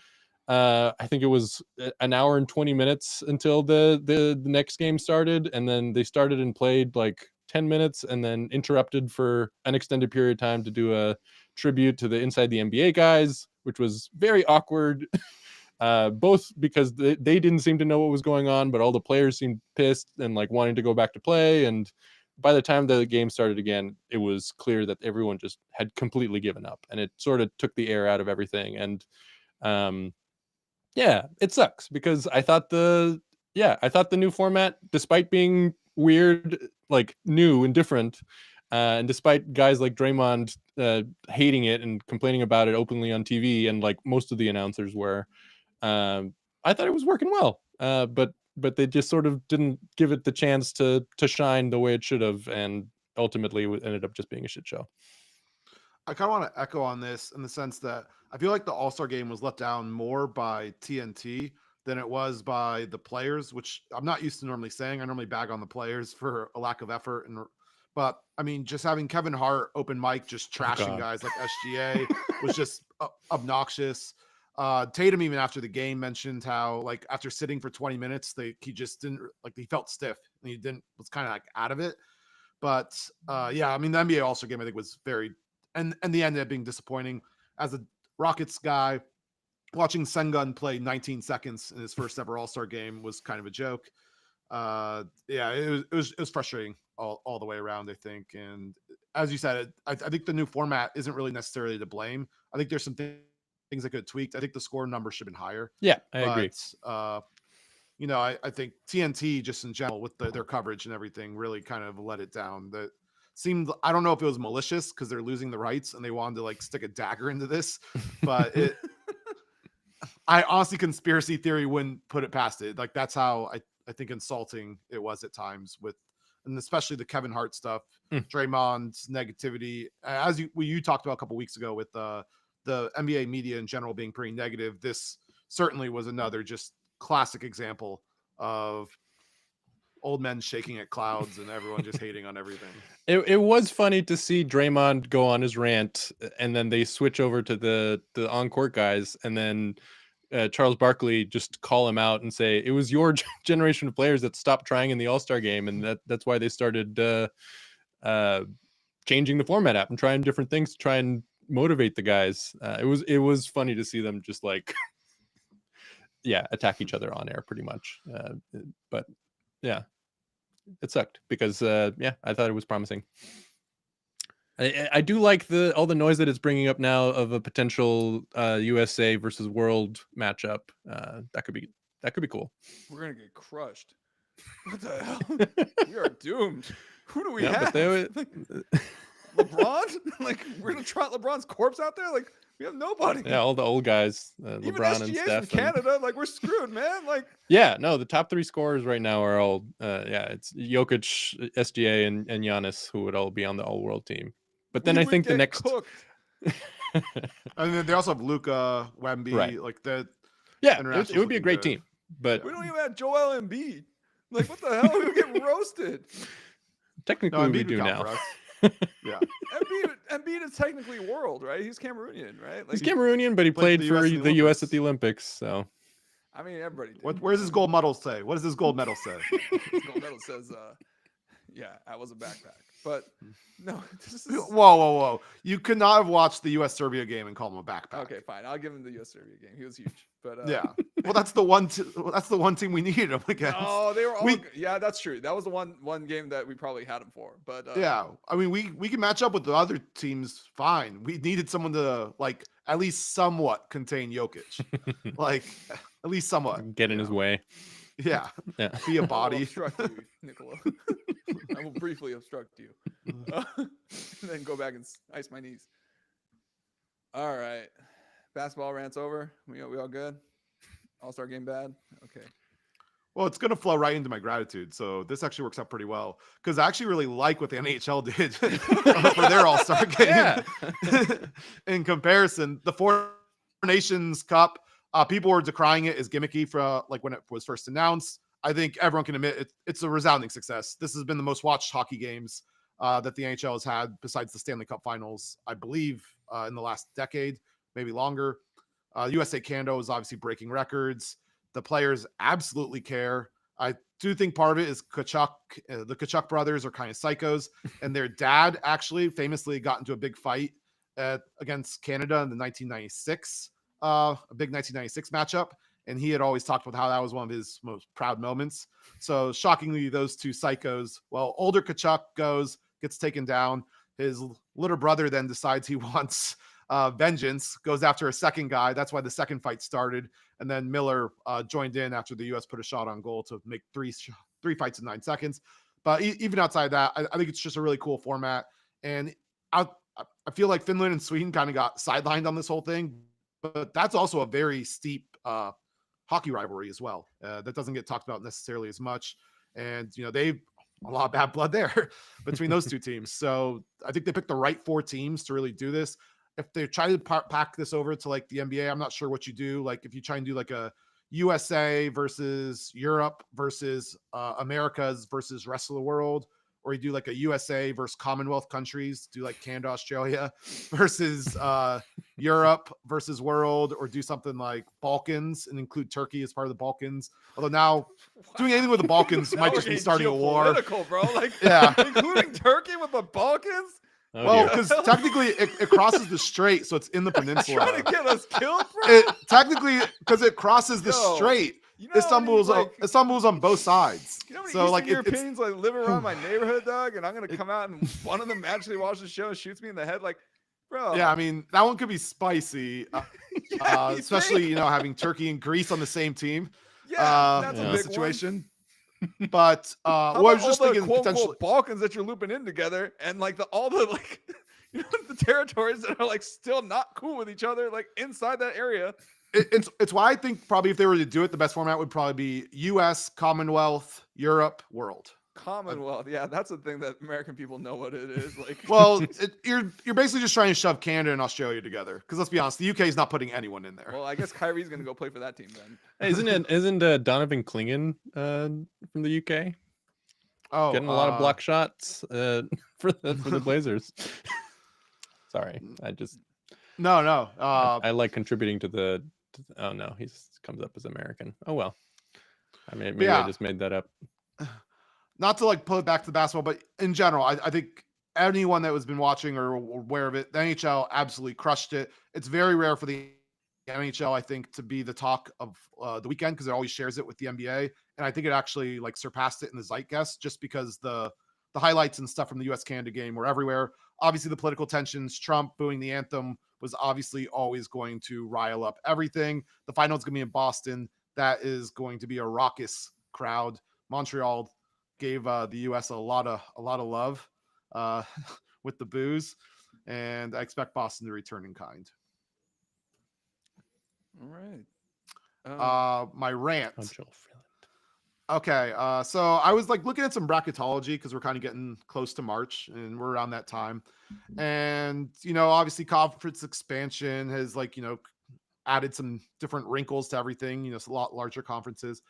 I think it was an hour and 20 minutes until the next game started. And then they started and played like 10 minutes and then interrupted for an extended period of time to do a tribute to the Inside the NBA guys, which was very awkward. Both because they didn't seem to know what was going on, but all the players seemed pissed and like wanting to go back to play. And by the time the game started again, it was clear that everyone just had completely given up, and it sort of took the air out of everything. And it sucks because I thought the new format, despite being weird, like new and different, And despite guys like Draymond hating it and complaining about it openly on TV, and like most of the announcers were, I thought it was working well. But they just sort of didn't give it the chance to shine the way it should have, and ultimately it ended up just being a shit show. I kind of want to echo on this in the sense that I feel like the All-Star game was let down more by TNT than it was by the players, which I'm not used to normally saying. I normally bag on the players for a lack of effort. But I mean, just having Kevin Hart open mic, just trashing guys like SGA was just obnoxious. Tatum, even after the game, mentioned how like after sitting for 20 minutes, he just didn't like, he felt stiff and was kind of like out of it. But yeah, I mean, the NBA All-Star game I think was very, and the end up being disappointing. As a Rockets guy, watching Sengun play 19 seconds in his first ever All-Star game was kind of a joke. Yeah, it was frustrating all the way around, I think. And as you said, I think the new format isn't really necessarily to blame. I think there's some things that could tweaked. I think the score number should have been higher. Yeah, I agree. You know, I think TNT just in general with their coverage and everything really kind of let it down. That seemed, I don't know if it was malicious because they're losing the rights and they wanted to like stick a dagger into this, but I honestly, conspiracy theory wouldn't put it past it. Like that's how I think insulting it was at times with, and especially the Kevin Hart stuff, Draymond's negativity, as you talked about a couple weeks ago with the NBA media in general being pretty negative. This certainly was another just classic example of old men shaking at clouds and everyone just hating on everything. It was funny to see Draymond go on his rant, and then they switch over to the on-court guys, and then Charles Barkley just call him out and say it was your generation of players that stopped trying in the All-Star game, and that's why they started changing the format up and trying different things to try and motivate the guys. It was funny to see them just like attack each other on air pretty much. But yeah, it sucked because I thought it was promising. I do like all the noise that it's bringing up now of a potential USA versus world matchup. That could be cool. We're gonna get crushed. What the hell? We are doomed. Who do we have? LeBron? Like we're gonna trot LeBron's corpse out there? Like we have nobody. Yeah, all the old guys, Even LeBron SGA and Steph. from Canada, like we're screwed, man. Like the top 3 scorers right now are all it's Jokic, SGA, and Giannis who would all be on the all-world team. But then I think the next and then they also have Luka, Wemby, right. like that. Yeah, it would be a great team. But we don't even have Joel Embiid. Like what the hell? We were getting roasted. Technically, we do now. Yeah, Embiid is technically world, right? He's Cameroonian, right? Like, he's Cameroonian, but he played for the US at the Olympics. So, I mean, everybody did. Where's his gold medal say? What does his gold medal say? His gold medal says, that was a backpack. But no, whoa! You could not have watched the U.S. Serbia game and call him a backpack. Okay, fine. I'll give him the U.S. Serbia game. He was huge. But yeah, well, that's the one team we needed him against. Oh, they were all. Yeah, that's true. That was the one game that we probably had him for. But yeah, I mean, we can match up with the other teams fine. We needed someone to like at least somewhat contain Jokic, like at least somewhat get in his way. Yeah. Be a body. I will obstruct you, Nicola. I will briefly obstruct you. And then go back and ice my knees. All right. Basketball rant's over. We all good? All-Star game bad? Okay. Well, it's going to flow right into my gratitude. So this actually works out pretty well because I actually really like what the NHL did for their All-Star game. Yeah. In comparison, the Four Nations Cup, people were decrying it as gimmicky for like when it was first announced. I think everyone can admit it's a resounding success. This has been the most watched hockey games that the NHL has had besides the Stanley Cup Finals, I believe, in the last decade, maybe longer. USA Canada is obviously breaking records. The players absolutely care. I do think part of it is Kachuk. The Kachuk brothers are kind of psychos, and their dad actually famously got into a big fight against Canada in the 1996. A big 1996 matchup, and he had always talked about how that was one of his most proud moments. So shockingly, those two psychos, well, older Kachuk gets taken down. His little brother then decides he wants vengeance, goes after a second guy. That's why the second fight started. And then Miller joined in after the U.S. put a shot on goal to make three fights in 9 seconds. But even outside that, I think it's just a really cool format. And I feel like Finland and Sweden kind of got sidelined on this whole thing, but that's also a very steep hockey rivalry as well. That doesn't get talked about necessarily as much. And, they've a lot of bad blood there between those two teams. So I think they picked the right 4 teams to really do this. If they try to pack this over to like the NBA, I'm not sure what you do. Like if you try and do like a USA versus Europe versus Americas versus rest of the world, or you do like a USA versus Commonwealth countries, do like Canada, Australia versus Europe versus world, or do something like Balkans and include Turkey as part of the Balkans. Although now doing anything with the Balkans might just be starting a war. Bro. Like, yeah, including Turkey with the Balkans. Oh, well, dear. because technically it crosses the strait, so it's in the peninsula. Trying to get us killed, bro. Technically, because it crosses the strait. You know Istanbul's on both sides. You know how many so Eastern like Europeans like live around my neighborhood, dog, and I'm gonna come out and one of them actually watches the show and shoots me in the head, like, bro. Yeah, I mean that one could be spicy, especially having Turkey and Greece on the same team. Yeah, that's in a this big situation. But How I was about just all the thinking quote, potentially. unquote Balkans that you're looping in together, and like all the like, the territories that are like still not cool with each other, like inside that area. It's why I think probably if they were to do it, the best format would probably be U.S., Commonwealth, Europe, World. Commonwealth, yeah, that's the thing that American people know what it is. Like, well, you're basically just trying to shove Canada and Australia together. Because let's be honest, the UK is not putting anyone in there. Well, I guess Kyrie's gonna go play for that team then. Hey, isn't Donovan Clingan from the UK? Oh, getting a lot of block shots for the Blazers. Sorry, I just no. I like contributing to the. Oh no, he comes up as American. Oh well, I mean maybe I just made that up. Not to like pull it back to the basketball, but in general, I think anyone that has been watching or aware of it, the NHL absolutely crushed it. It's very rare for the NHL, I think, to be the talk of the weekend because it always shares it with the NBA, and I think it actually like surpassed it in the zeitgeist just because the highlights and stuff from the U.S.-Canada game were everywhere. Obviously, the political tensions, Trump booing the anthem was obviously always going to rile up everything. The final is going to be in Boston. That is going to be a raucous crowd. Montreal gave the U.S. a lot of love with the boos, and I expect Boston to return in kind. All right. My rant. Joel Freeland. Okay, so I was like looking at some bracketology because we're kind of getting close to March and we're around that time. And, obviously conference expansion has added some different wrinkles to everything, it's a lot larger conferences.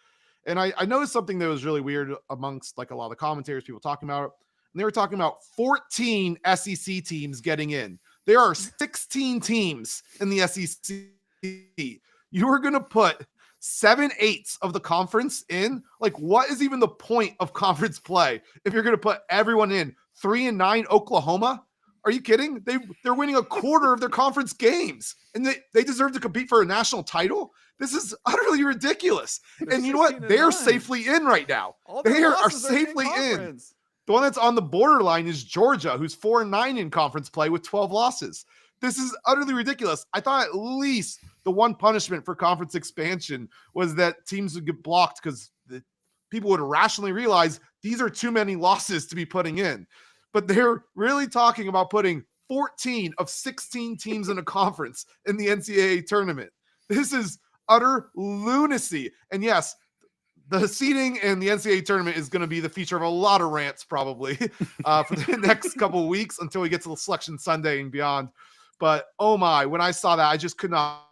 And I noticed something that was really weird amongst like a lot of the commentators, people talking about it. And they were talking about 14 SEC teams getting in. There are 16 teams in the SEC. You are going to put 7/8 of the conference in. Like, what is even the point of conference play if you're going to put everyone in? 3-9 Oklahoma? Are you kidding? They're winning a quarter of their conference games, and they deserve to compete for a national title. This is utterly ridiculous. And you know what? They're safely in right now. They are safely in. The one that's on the borderline is Georgia, who's 4-9 in conference play with 12 losses. This is utterly ridiculous. I thought at least the one punishment for conference expansion was that teams would get blocked because people would rationally realize these are too many losses to be putting in. But they're really talking about putting 14 of 16 teams in a conference in the NCAA tournament. This is utter lunacy. And yes, the seeding and the NCAA tournament is going to be the feature of a lot of rants probably for the next couple of weeks until we get to the Selection Sunday and beyond. But oh my, when I saw that, I just could not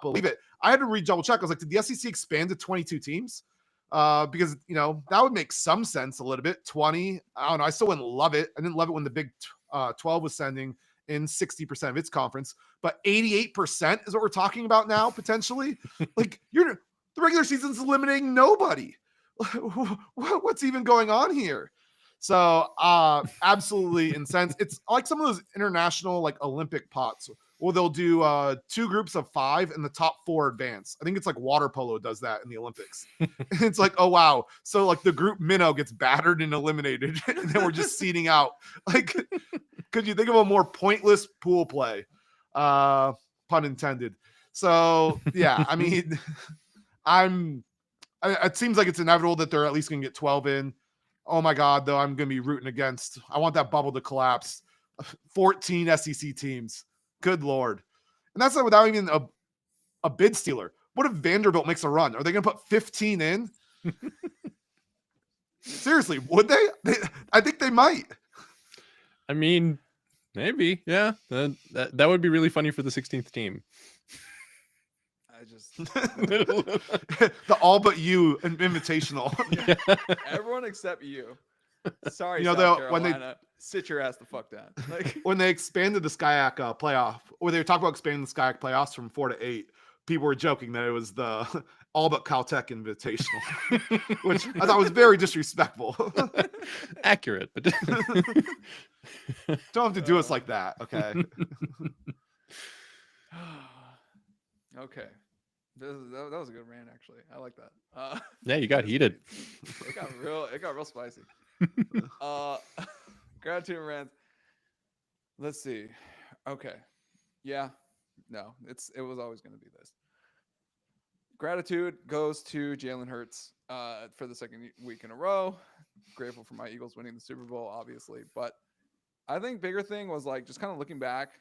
believe it. I had to double check. I was like, did the SEC expand to 22 teams? Because, that would make some sense a little bit. 20, I don't know. I still wouldn't love it. I didn't love it when the Big 12 was sending in 60% of its conference, but 88% is what we're talking about now, potentially. Like, the regular season's eliminating nobody. What's even going on here? So absolutely incensed. It's like some of those international like Olympic pots where they'll do 2 groups of 5 and the top 4 advance. I think it's like water polo does that in the Olympics. It's like, oh wow. So like the group minnow gets battered and eliminated and then we're just seeding out. Like, could you think of a more pointless pool play? Pun intended. So yeah, I mean, it seems like it's inevitable that they're at least going to get 12 in. Oh my God, though, I'm going to be rooting against. I want that bubble to collapse 14 SEC teams. Good Lord. And that's without even a bid stealer. What if Vanderbilt makes a run? Are they going to put 15 in? Seriously, would they? I think they might. I mean, maybe. Yeah. That would be really funny for the 16th team. I just The all but you invitational. everyone except you. Sorry, You know, South when Carolina. Sit your ass the fuck down. Like when they expanded the SCIAC playoff, or they were talking about expanding the SCIAC playoffs from 4 to 8, people were joking that it was the all but Caltech invitational, which I thought was very disrespectful. Accurate, but Don't have to do us like that, okay? okay. That was a good rant, actually. I like that. yeah, you got heated. It got real spicy. Gratitude and rant. Let's see. Okay. Yeah. No, it was always going to be this. Gratitude goes to Jalen Hurts for the second week in a row. Grateful for my Eagles winning the Super Bowl, obviously. But I think bigger thing was like just kind of looking back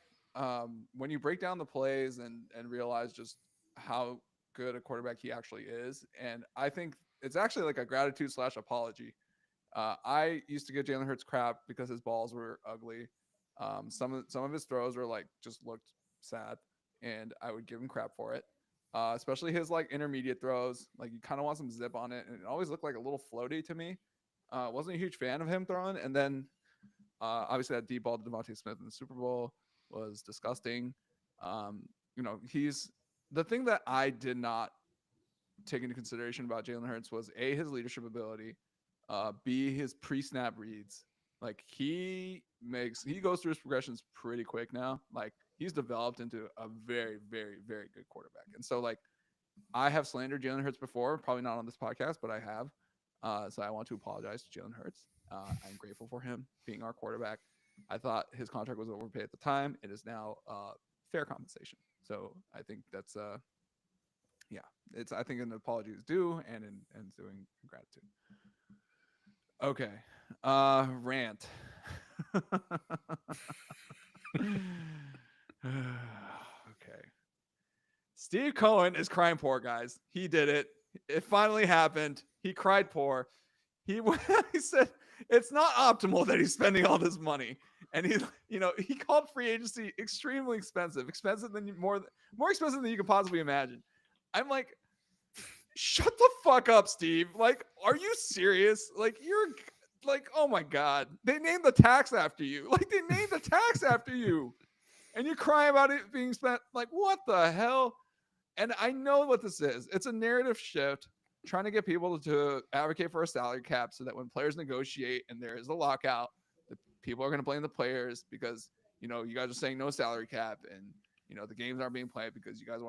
when you break down the plays and realize just how good a quarterback he actually is. And I think it's actually like a gratitude / apology. I used to give Jalen Hurts crap because his balls were ugly. Some of his throws were like just looked sad, and I would give him crap for it. Especially his like intermediate throws, like you kind of want some zip on it, and it always looked like a little floaty to me. Wasn't a huge fan of him throwing, and then obviously that deep ball to Devontae Smith in the Super Bowl was disgusting. He's the thing that I did not take into consideration about Jalen Hurts was A, his leadership ability, B, his pre-snap reads. Like he goes through his progressions pretty quick now. Like he's developed into a very, very, very good quarterback. And so like I have slandered Jalen Hurts before, probably not on this podcast, but I have. So I want to apologize to Jalen Hurts. I'm grateful for him being our quarterback. I thought his contract was overpaid at the time. It is now fair compensation. So I think that's I think an apology is due and doing gratitude. Okay. Rant. Okay. Steve Cohen is crying poor, guys. He did it. It finally happened. He cried poor. He said it's not optimal that he's spending all this money. And he called free agency extremely expensive than more expensive than you could possibly imagine. I'm like, shut the fuck up, Steve. Like, are you serious? Like, you're like, oh my God, they named the tax after you. Like, they named the tax after you. And you're crying about it being spent. Like, what the hell? And I know what this is. It's a narrative shift, trying to get people to advocate for a salary cap so that when players negotiate and there is a lockout, the people are going to blame the players because, you guys are saying no salary cap and, the games aren't being played because you guys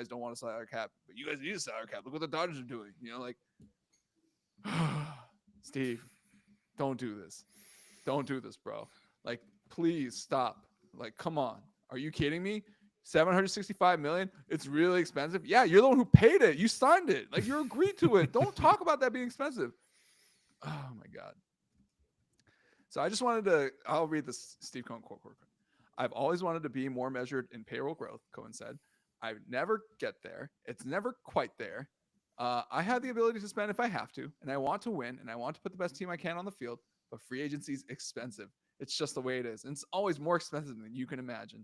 don't want a salary cap, but you guys need a salary cap. Look what the Dodgers are doing. Steve, don't do this. Don't do this, bro. Like, please stop. Like, come on. Are you kidding me? $765 million. It's really expensive. Yeah, you're the one who paid it. You signed it. Like, you agreed to it. Don't talk about that being expensive. Oh my God. So I just I'll read this Steve Cohen quote. I've always wanted to be more measured in payroll growth, Cohen said. I never get there. It's never quite there. I have the ability to spend if I have to, and I want to win, and I want to put the best team I can on the field, but free agency is expensive. It's just the way it is. And it's always more expensive than you can imagine.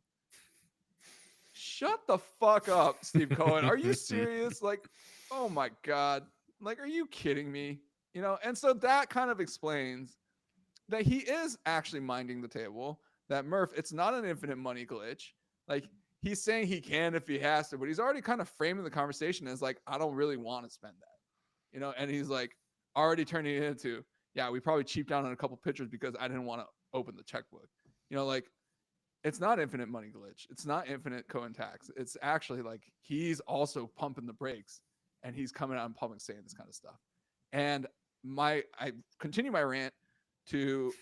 Shut the fuck up, Steve Cohen. Are you serious? Like, oh my God. Like, are you kidding me? And so that kind of explains that he is actually minding the table, that Murph, it's not an infinite money glitch. Like, he's saying he can if he has to, but he's already kind of framing the conversation as like, I don't really want to spend that, and he's like already turning it into, yeah, we probably cheaped out on a couple pitchers because I didn't want to open the checkbook. Like, it's not infinite money glitch. It's not infinite Cohen tax. It's actually like he's also pumping the brakes and he's coming out in public saying this kind of stuff. And I continue my rant to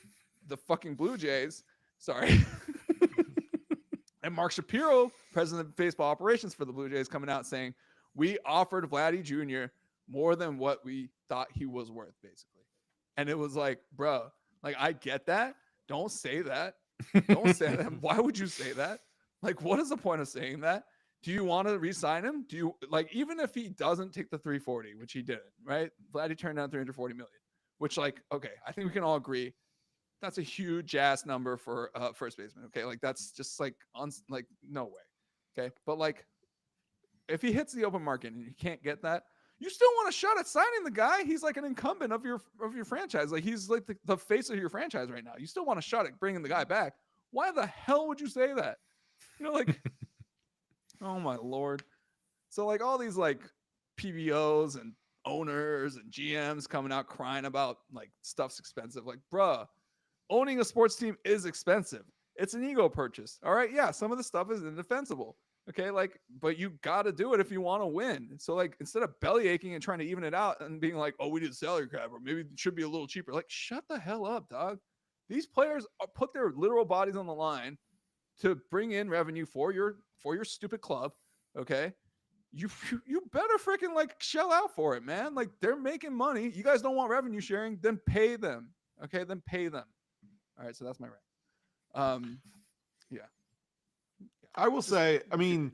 the fucking Blue Jays. Sorry. And Mark Shapiro, president of baseball operations for the Blue Jays, coming out saying, we offered Vladdy Jr. more than what we thought he was worth, basically. And it was like, bro, like, I get that. Don't say that. Don't say that. Why would you say that? Like, what is the point of saying that? Do you want to re-sign him? Do you like, even if he doesn't take the 340, which he didn't, right? Vladdy turned down 340 million, which, like, okay, I think we can all agree that's a huge ass number for first baseman. Okay, like that's just like like no way. Okay, but like if he hits the open market and you can't get that, you still want a shot at signing the guy. He's like an incumbent of your franchise. Like he's like the face of your franchise right now. You still want a shot at bringing the guy back. Why the hell would you say that? You know, like, oh my lord. So like all these like PBOs and owners and GMs coming out crying about like stuff's expensive. Like, bruh, owning a sports team is expensive. It's an ego purchase. All right. Yeah. Some of the stuff is indefensible. Okay. Like, but you got to do it if you want to win. So, like, instead of belly aching and trying to even it out and being like, oh, we did salary cap, or maybe it should be a little cheaper, like, shut the hell up, dog. These players put their literal bodies on the line to bring in revenue for your stupid club. Okay. You better freaking like shell out for it, man. Like they're making money. You guys don't want revenue sharing, then pay them. Okay, then pay them. All right, so that's my rant. Yeah. I will say, I mean,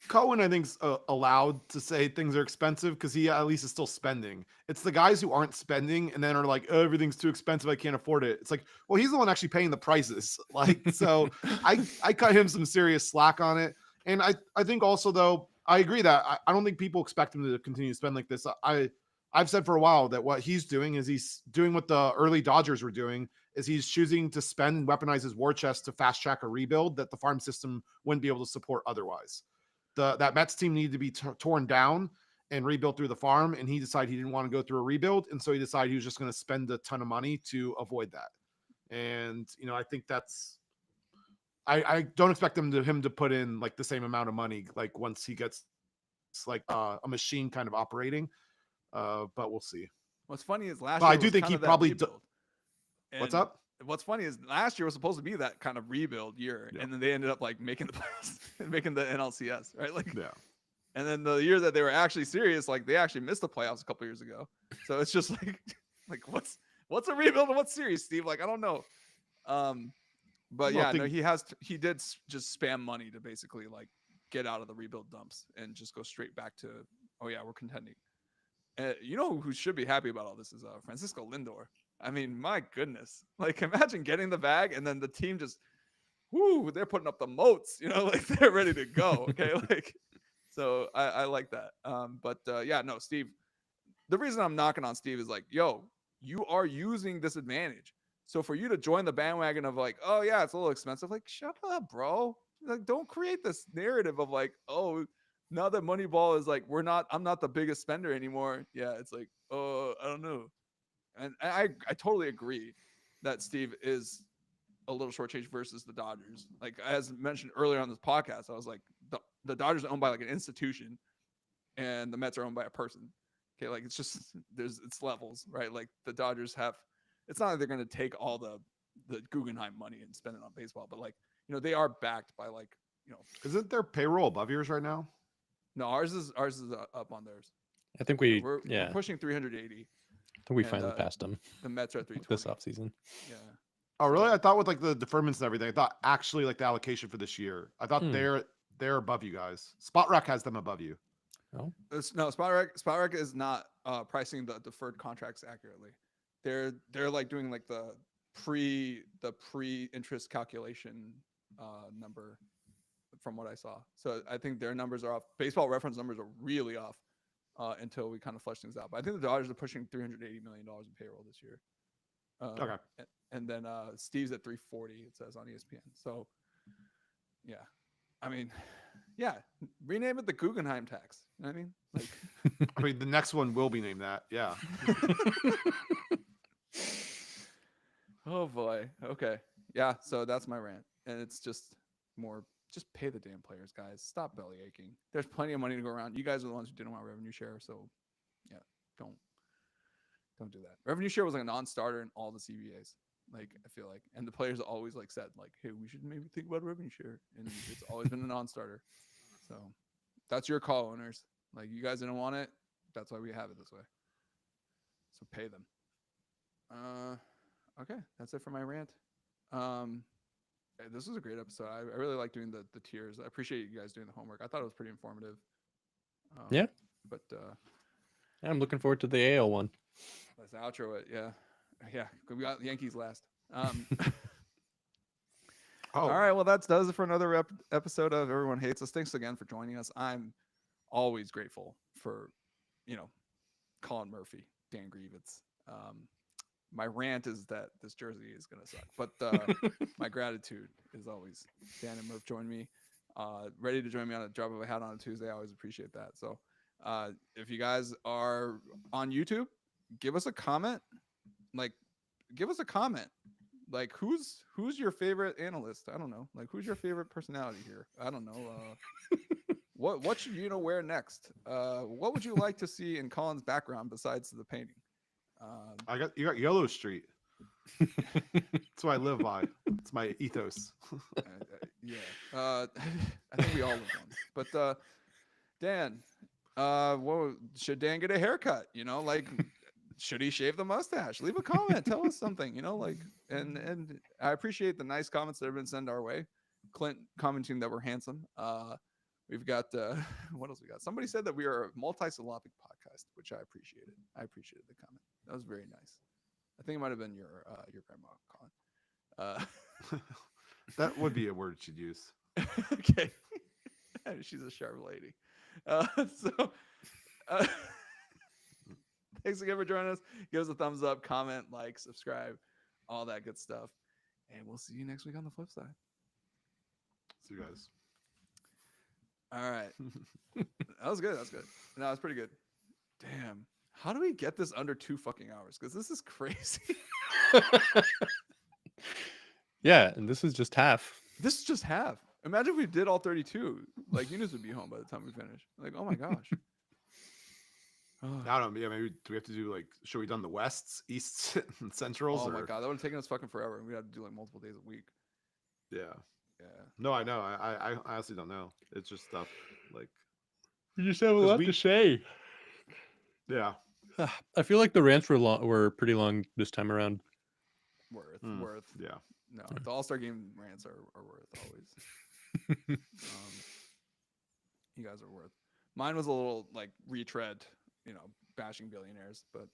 Cohen, I think's allowed to say things are expensive because he at least is still spending. It's the guys who aren't spending and then are like, oh, everything's too expensive, I can't afford it. It's like, well, he's the one actually paying the prices. Like, so I cut him some serious slack on it. And I think also though, I agree that I don't think people expect him to continue to spend like this. I've said for a while that what he's doing is he's doing what the early Dodgers were doing, is he's choosing to spend and weaponize his war chest to fast track a rebuild that the farm system wouldn't be able to support otherwise. That Mets team needed to be torn down and rebuilt through the farm, and he decided he didn't want to go through a rebuild, and so he decided he was just going to spend a ton of money to avoid that. And you know, I think that's I don't expect him to put in like the same amount of money like once he gets like a machine kind of operating. But we'll see. What's funny is last But year I do was think kind he of that probably rebuild. What's And up? what's funny is last year was supposed to be that kind of rebuild year, Yeah. and then they ended up like making the playoffs and making the NLCS, right? Like, Yeah. and then the year that they were actually serious, like they actually missed the playoffs a couple years ago. So it's just like what's a rebuild and what's serious, Steve? Like I don't know. But Well, yeah, no, he did just spam money to basically like get out of the rebuild dumps and just go straight back to, oh yeah, we're contending. You know who should be happy about all this is Francisco Lindor. I mean, my goodness, like imagine getting the bag and then the team just, whoo, they're putting up the moats, you know, like they're ready to go. Okay, like so I like that. But yeah, no, Steve. The reason I'm knocking on Steve is like, yo, you are using this advantage. So for you to join the bandwagon of like, oh yeah, it's a little expensive, like shut up, bro. Like don't create this narrative of like, oh, now that Moneyball is like, I'm not the biggest spender anymore. Yeah, it's like, oh, I don't know. And I totally agree that Steve is a little shortchanged versus the Dodgers. Like as mentioned earlier on this podcast, I was like, the Dodgers are owned by like an institution, and the Mets are owned by a person. Okay, like it's just it's levels, right? Like the Dodgers have, it's not like they're going to take all the Guggenheim money and spend it on baseball, but like you know they are backed by like you know. Isn't their payroll above yours right now? No, ours is up on theirs. I think We're pushing 380. I think we and, finally passed them The Mets are at 320 this offseason. Yeah. Oh, really? I thought with like the deferments and everything, I thought actually like the allocation for this year, I thought they're above you guys. Spot Rec has them above you. No, no, Spot Rec is not pricing the deferred contracts accurately. They're like doing like the pre interest calculation number from what I saw. So I think their numbers are off. Baseball Reference numbers are really off until we kind of flesh things out. But I think the Dodgers are pushing $380 million in payroll this year. Okay. And then Steve's at 340. It says on ESPN. So yeah, I mean, yeah, rename it the Guggenheim tax. You know what I mean? Like, I mean, the next one will be named that. Yeah. oh boy. Okay. Yeah. So that's my rant, and it's just more. Just pay the damn players, guys. Stop belly aching. There's plenty of money to go around. You guys are the ones who didn't want revenue share, so yeah, don't do that. Revenue share was like a non-starter in all the CBAs. Like I feel like, and the players always like said like, hey, we should maybe think about revenue share, and it's always been a non-starter. So that's your call, owners. Like you guys didn't want it, that's why we have it this way. So pay them. Okay, that's it for my rant. this was a great episode. I really like doing the tiers. I appreciate you guys doing the homework. I thought it was pretty informative. Yeah. But I'm looking forward to the AL one. let's outro it. Yeah. We got the Yankees last. Oh, All right. Well, that does it for another episode of Everyone Hates Us. Thanks again for joining us. I'm always grateful for, Colin Murphy, Dan Grievitz. My rant is that this jersey is going to suck, but my gratitude is always Dan and Murph join me, ready to join me on a drop of a hat on a Tuesday. I always appreciate that. So if you guys are on YouTube, give us a comment. Give us a comment. Who's your favorite analyst? I don't know. Who's your favorite personality here? I don't know. What should wear next? What would you like to see in Colin's background besides the painting? you got Yellow Street. That's what I live by. It's my ethos. Yeah. I think we all live one. But Dan, should Dan get a haircut? Should he shave the mustache? Leave a comment. Tell us something. And I appreciate the nice comments that have been sent our way. Clint commenting that we're handsome. We've got what else we got? Somebody said that we are a multi-syllabic podcast, which I appreciated. I appreciated the comment. That was very nice. I think it might have been your grandma, Colin. That would be a word she'd use. Okay. She's a sharp lady. Thanks again for joining us. Give us a thumbs up, comment, like, subscribe, all that good stuff. And we'll see you next week on the flip side. See you guys. All right. That was good. No, it's pretty good. Damn. How do we get this under 2 fucking hours? Because this is crazy. Yeah, and this is just half. This is just half. Imagine if we did all 32. Eunice would be home by the time we finish. Oh my gosh. I don't know. Yeah, maybe do we have to do should we done the Wests, Easts, and Centrals? Oh my god, that would have taken us fucking forever. We had to do multiple days a week. Yeah. Yeah. No, I know. I honestly don't know. It's just stuff You just have a lot to say. Yeah. I feel like the rants were pretty long this time around. Worth. Yeah. No, the All-Star Game rants are worth always. You guys are worth. Mine was a little retread, bashing billionaires, but